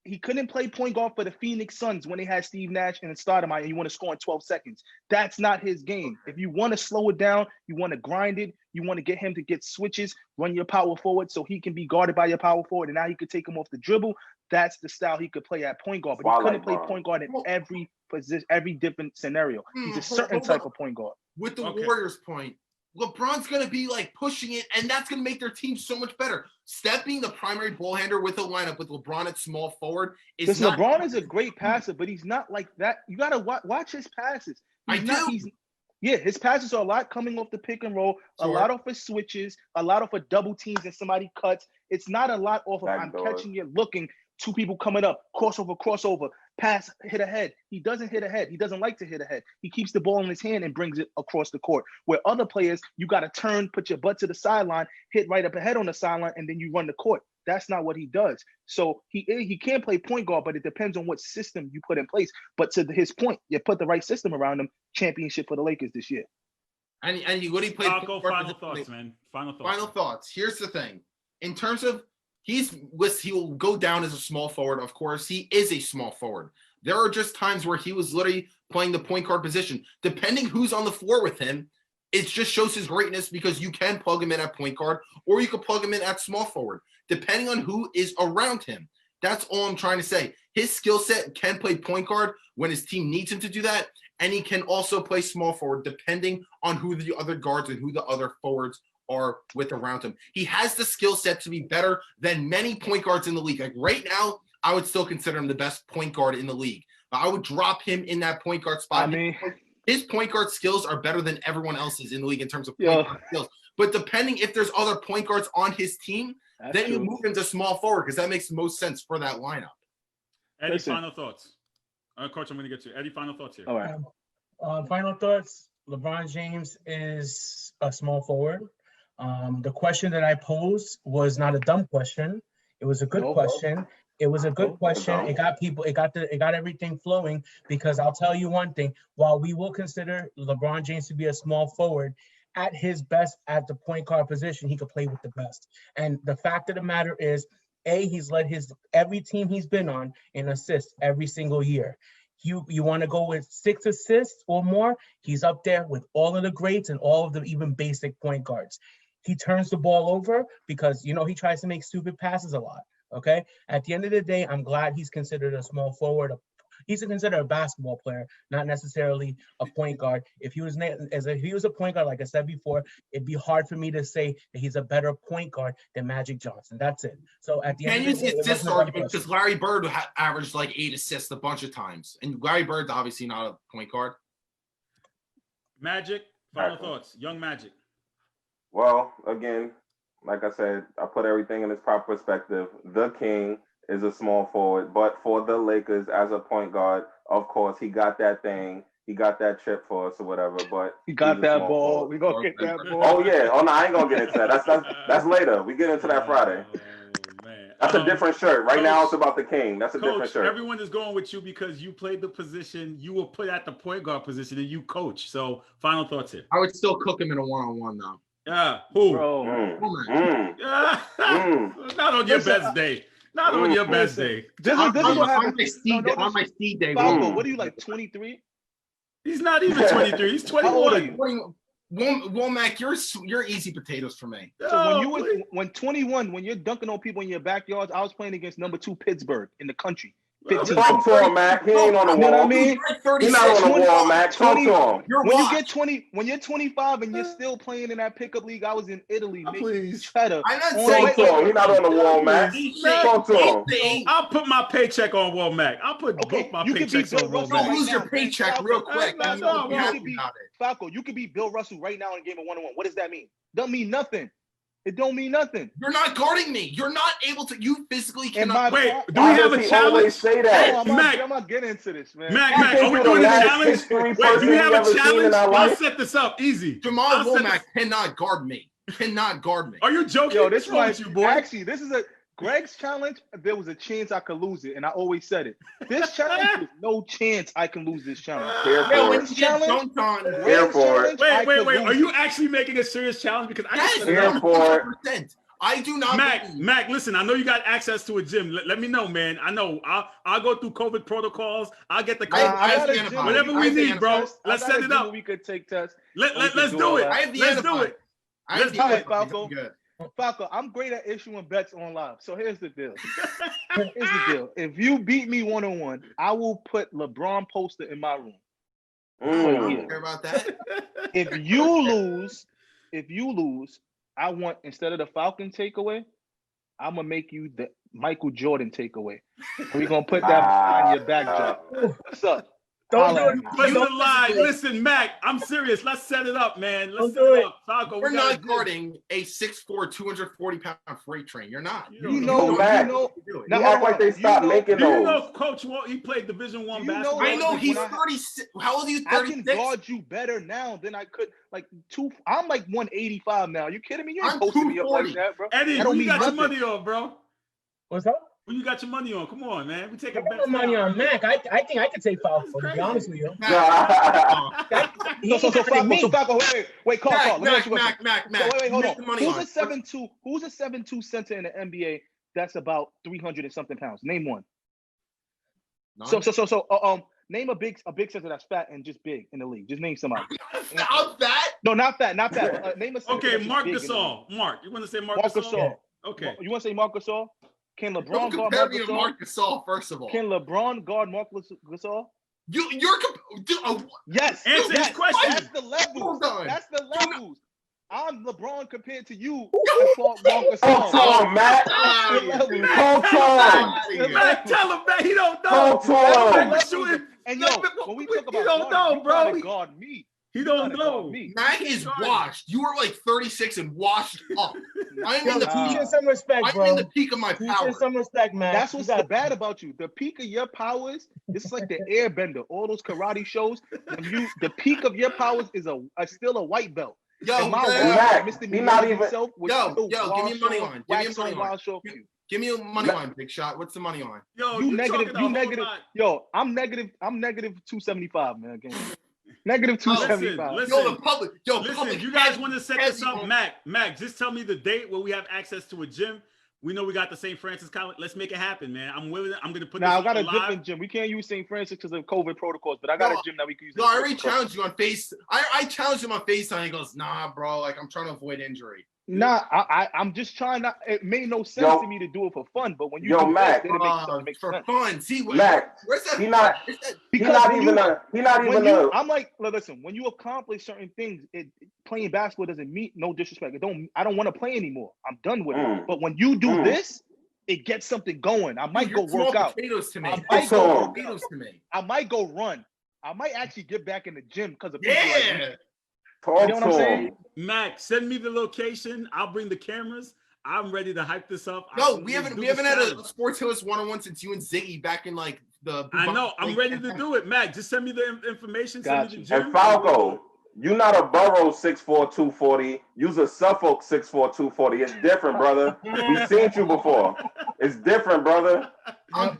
He couldn't play point guard for the Phoenix Suns when they had Steve Nash and Stoudemire and you want to score in 12 seconds. That's not his game. If you want to slow it down, you want to grind it, you want to get him to get switches, run your power forward so he can be guarded by your power forward, and now he could take him off the dribble. That's the style he could play at point guard. But he couldn't play point guard in every position, every different scenario. He's a certain type of point guard. With the Warriors point, LeBron's going to be like pushing it, and that's going to make their team so much better. Steph being the primary ball handler with a lineup with LeBron at small forward is not. LeBron is a great passer, but he's not like that. You got to watch his passes. His passes are a lot coming off the pick and roll, a lot off of switches, a lot off of double teams and somebody cuts. It's not a lot off of I'm catching it, looking, 2 people coming up, crossover, pass, hit ahead. He doesn't hit ahead. He doesn't like to hit ahead. He keeps the ball in his hand and brings it across the court. Where other players, you got to turn, put your butt to the sideline, hit right up ahead on the sideline, and then you run the court. That's not what he does. So he can play point guard, but it depends on what system you put in place. But to his point, you put the right system around him, championship for the Lakers this year. And what he played. Final thoughts, man. Final thoughts. Here's the thing. In terms of he will go down as a small forward, of course. He is a small forward. There are just times where he was literally playing the point guard position. Depending who's on the floor with him, it just shows his greatness because you can plug him in at point guard or you can plug him in at small forward, depending on who is around him. That's all I'm trying to say. His skill set can play point guard when his team needs him to do that, and he can also play small forward depending on who the other guards and who the other forwards are with around him. He has the skill set to be better than many point guards in the league. Like right now, I would still consider him the best point guard in the league. I would drop him in that point guard spot. I mean, his point guard skills are better than everyone else's in the league in terms of point guard skills. But depending if there's other point guards on his team, then you move him to small forward because that makes the most sense for that lineup. Eddie, final thoughts. Coach, I'm going to get you. Eddie, final thoughts here. All right. Final thoughts. LeBron James is a small forward. The question that I posed was not a dumb question. It was a good question. It was a good question. It got everything flowing because I'll tell you one thing. While we will consider LeBron James to be a small forward, at his best at the point guard position, he could play with the best. And the fact of the matter is, he's led every team he's been on in assists every single year. You want to go with 6 assists or more, he's up there with all of the greats and all of the even basic point guards. He turns the ball over because, he tries to make stupid passes a lot, okay? At the end of the day, I'm glad he's considered a small forward. He's considered a basketball player, not necessarily a point guard. If he was a point guard, like I said before, it'd be hard for me to say that he's a better point guard than Magic Johnson. That's it. So at the end of the day, assist argument because Larry Bird averaged like 8 assists a bunch of times, and Larry Bird's obviously not a point guard. Magic, final thoughts. Young Magic. Well, again, like I said, I put everything in its proper perspective. The King is a small forward, but for the Lakers as a point guard, of course, he got that thing. He got that chip for us or whatever, but he got that ball. We gonna get that ball. Oh yeah. Oh no, I ain't gonna get into that. That's later. We get into that Friday. Man. That's a different shirt. Right now, it's about the King. That's a different shirt. Everyone is going with you because you played the position. You were put at the point guard position, and you coach. So, final thoughts here. I would still cook him in a one-on-one though. Yeah. Who? Bro. Not on your best day. Not on your best day. This is what happens. On my speed day. Falco, what are you like, 23? He's not even 23. He's 21. How old are you? Womack, you're easy potatoes for me. So when 21, when you're dunking on people in your backyards, I was playing against number 2 Pittsburgh in the country. Talk to him, Mac. He ain't on the wall. You know what I mean? He's not on the wall, Mac. Talk to him. When you're 25 and you're still playing in that pickup league, I was in Italy. Please. Cheddar. Talk to him. He's not on the wall, Mac. Talk to him. I'll put my paycheck on Wall Mac. I'll put both my paychecks on Wall Mac. Don't lose your paycheck real quick. Falco, you could beat Bill Russell right now in a game of 1-on-1. What does that mean? Doesn't mean nothing. It don't mean nothing. You're not guarding me. You're not able to. You physically cannot. Wait, do we have a challenge? Say that. I'm not getting into this, man. Mac, are we doing a challenge? Wait, do we have a challenge? I'll set this up easy. Jamal Womack cannot guard me. Cannot guard me. Are you joking? Yo, this is you, boy. Actually, this is Greg's challenge. There was a chance I could lose it, and I always said it. This challenge, there's no chance I can lose this challenge. Wait. Are you actually making a serious challenge? Because I do not. Mac, listen. I know you got access to a gym. Let me know, man. I know. I'll go through COVID protocols. I'll get the whatever we need, bro. Let's set it up. We could take tests. Let's do it. Let's do it. Let's do it, Falco. Falco, I'm great at issuing bets on live. So here's the deal. If you beat me 1-on-1, I will put LeBron poster in my room. Care about that? If you lose, I want, instead of the Falcon takeaway, I'm gonna make you the Michael Jordan takeaway. We're gonna put that on your backdrop. What's up? Don't do it. Let's lie. Listen, Mac, I'm serious. Let's set it up, man. Let's set it up. Falco, we're not guarding a 6'4", 240-pound freight train. You're not. Mac. You act like they stopped making those. You know, Coach Walt, he played Division I basketball. I know he's 36. How old are you? 36? I can guard you better now than I could. I'm like 185 now. You kidding me? You ain't posting me up like that, bro. Eddie, who you got your money on, bro? What's up? Who you got your money on? Come on, man. We take a bet. Money on Mac. I think I could take Falco, to be honest with you. So Falco, wait, call. Mac. Wait, hold on. Who's a 7'2" center in the NBA that's about 300 and something pounds? Name one. So name a big center that's fat and just big in the league. Just name somebody. I'm fat? No, not fat. Name a center. Okay, Marc Gasol. Mark, you want to say Marc Gasol? Yeah. Okay. You want to say Marc Gasol? Can LeBron guard Marc Gasol? First of all. Can LeBron guard Marc Gasol? Yes. Answer his question. That's the levels. Hold on. That's the levels. I'm LeBron compared to you. Talk Matt. Matt, tell him, man. He don't know. And yo, when we talk about he don't know, bro. You guard me. He don't know. Mac is washed. You are like 36 and washed up. I'm in the Teach him some respect, bro. I'm in the peak of my power. Teach him some respect, man. That's what's so bad about you. The peak of your powers, this is like the airbender. All those karate shows. The peak of your powers is still a white belt. Yo, Mac, Mr. he not even. Yo, give me a money line. Give me a money line, Big Shot. What's the money line? Yo, you negative. Yo, I'm negative 275, man. Again. Negative 275. Listen, yo, the public. Yo, listen. public You guys want to set this up, Mac? Just tell me the date where we have access to a gym. We know we got the St. Francis College. Let's make it happen, man. I'm willing. I'm gonna put. I got a different gym. We can't use St. Francis because of COVID protocols, but I got a gym that we can use. No, I already challenged you on Face. I challenged him on FaceTime. He goes, "Nah, bro. Like I'm trying to avoid injury." Nah, I'm just trying not. It made no sense to me to do it for fun, but when you do Mac, it makes for sense. fun. See, Mac, where's that? He not even. I'm like, listen. When you accomplish certain things, playing basketball doesn't mean no disrespect. I don't want to play anymore. I'm done with it. But when you do this, it gets something going. I might go work out. Potatoes to me. I might go run. I might actually get back in the gym because of people like me. You know what I'm saying? Mac, send me the location. I'll bring the cameras. I'm ready to hype this up. No, we haven't had a Sports Hills 101 since you and Ziggy back in like the. I know. I'm ready to do it, Mac. Just send me the information. Send me the gym. And Falco, you're not a Burrow 6'4", 240. Use a Suffolk 6'4", 240. It's different, brother. We've seen you before. It's different, brother.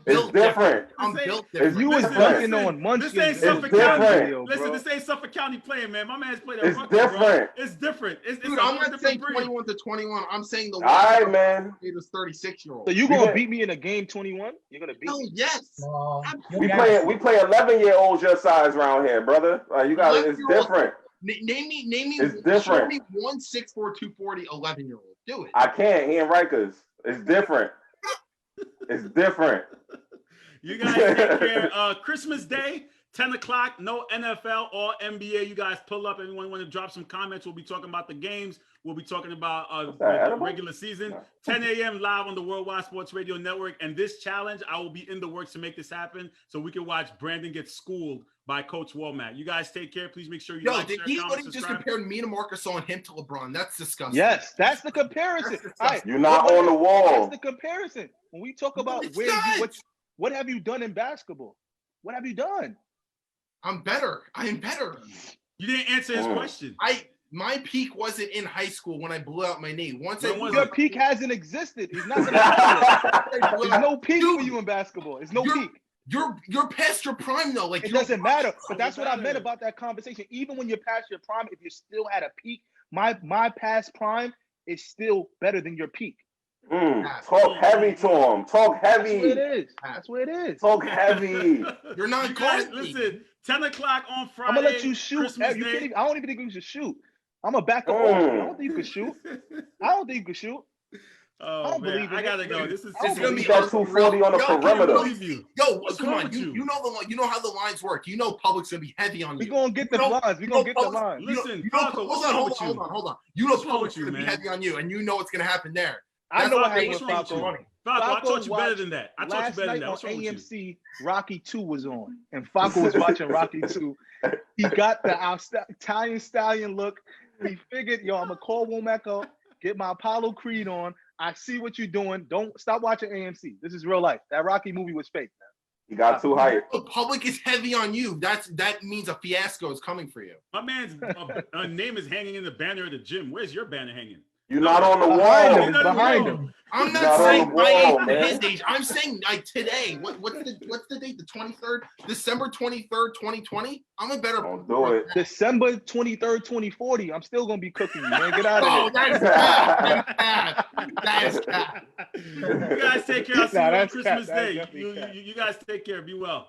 It's different. I'm built different. If you was dunking on Munchkin, this ain't Suffolk County. Listen, this ain't Suffolk County playing, man. My man's played at It's different. It's different. Dude, I'm not saying 21 to 21. I'm saying the all right, man. It was 36-year-old. So you gonna beat me in a game 21? You're gonna beat me? Yes. We play 11-year-olds your size around here, brother. You got it's different. Name me. It's different. Show me 1 6'4", 240 11-year-old. Do it. I can't. He in Rikers. It's different. It's different. You guys take care. Christmas Day, 10 o'clock, no NFL or NBA. You guys pull up. Everyone want to drop some comments. We'll be talking about the games. We'll be talking about the regular season. 10 a.m. live on the Worldwide Sports Radio Network. And this challenge, I will be in the works to make this happen so we can watch Brandon get schooled by Coach Womack. You guys take care. Please make sure you like, share, comment, just compared me to Marcus and him to LeBron. That's disgusting. Yes, that's the comparison. You're not on the wall. That's the comparison. When we talk about what have you done in basketball? What have you done? I'm better. I am better. You didn't answer his question. My peak wasn't in high school when I blew out my knee. Your peak hasn't existed. He's not gonna There's no peak for you in basketball. There's no peak. You're past your prime though. Like it doesn't matter. But that's what I meant about that conversation. Even when you're past your prime, if you're still at a peak, my past prime is still better than your peak. Talk heavy to him. Talk heavy. That's what it is. That's what it is. Talk heavy. You're not guys, listen, 10 o'clock on Friday. I'm gonna let you shoot. I don't even think you should shoot. I'm a backup option. I don't think you can shoot. I don't think you can shoot. Oh, I don't man. believe in I gotta it. go. This is gonna be 240 on the perimeter. Yo, come on. You know how the lines work. You know Public's gonna be heavy on you. We're gonna get the lines. We're gonna get the lines. Listen, hold on. You know Public's gonna be heavy on you, and you know what's gonna happen there. I know what happened with Falco. Falco, I taught you better than that. Last night on AMC, Rocky 2 was on, and Falco was watching Rocky 2. He got the Italian stallion look. He figured, I'm gonna call Womack up, get my Apollo Creed on. I see what you're doing. Don't stop watching AMC. This is real life. That Rocky movie was fake, man. You got too hyped. The public is heavy on you. That means a fiasco is coming for you. My man's name is hanging in the banner of the gym. Where's your banner hanging? You're not on the wall. Behind him. I'm not saying my age, his age. I'm saying like today. What's the date? The 23rd, December 23rd, 2020. I'm a better. Don't do it. December 23rd, 2040. I'm still gonna be cooking you, man. Get out of here. That's bad. That's bad. You guys take care. I'll see you on Christmas Day. You guys take care. Be well.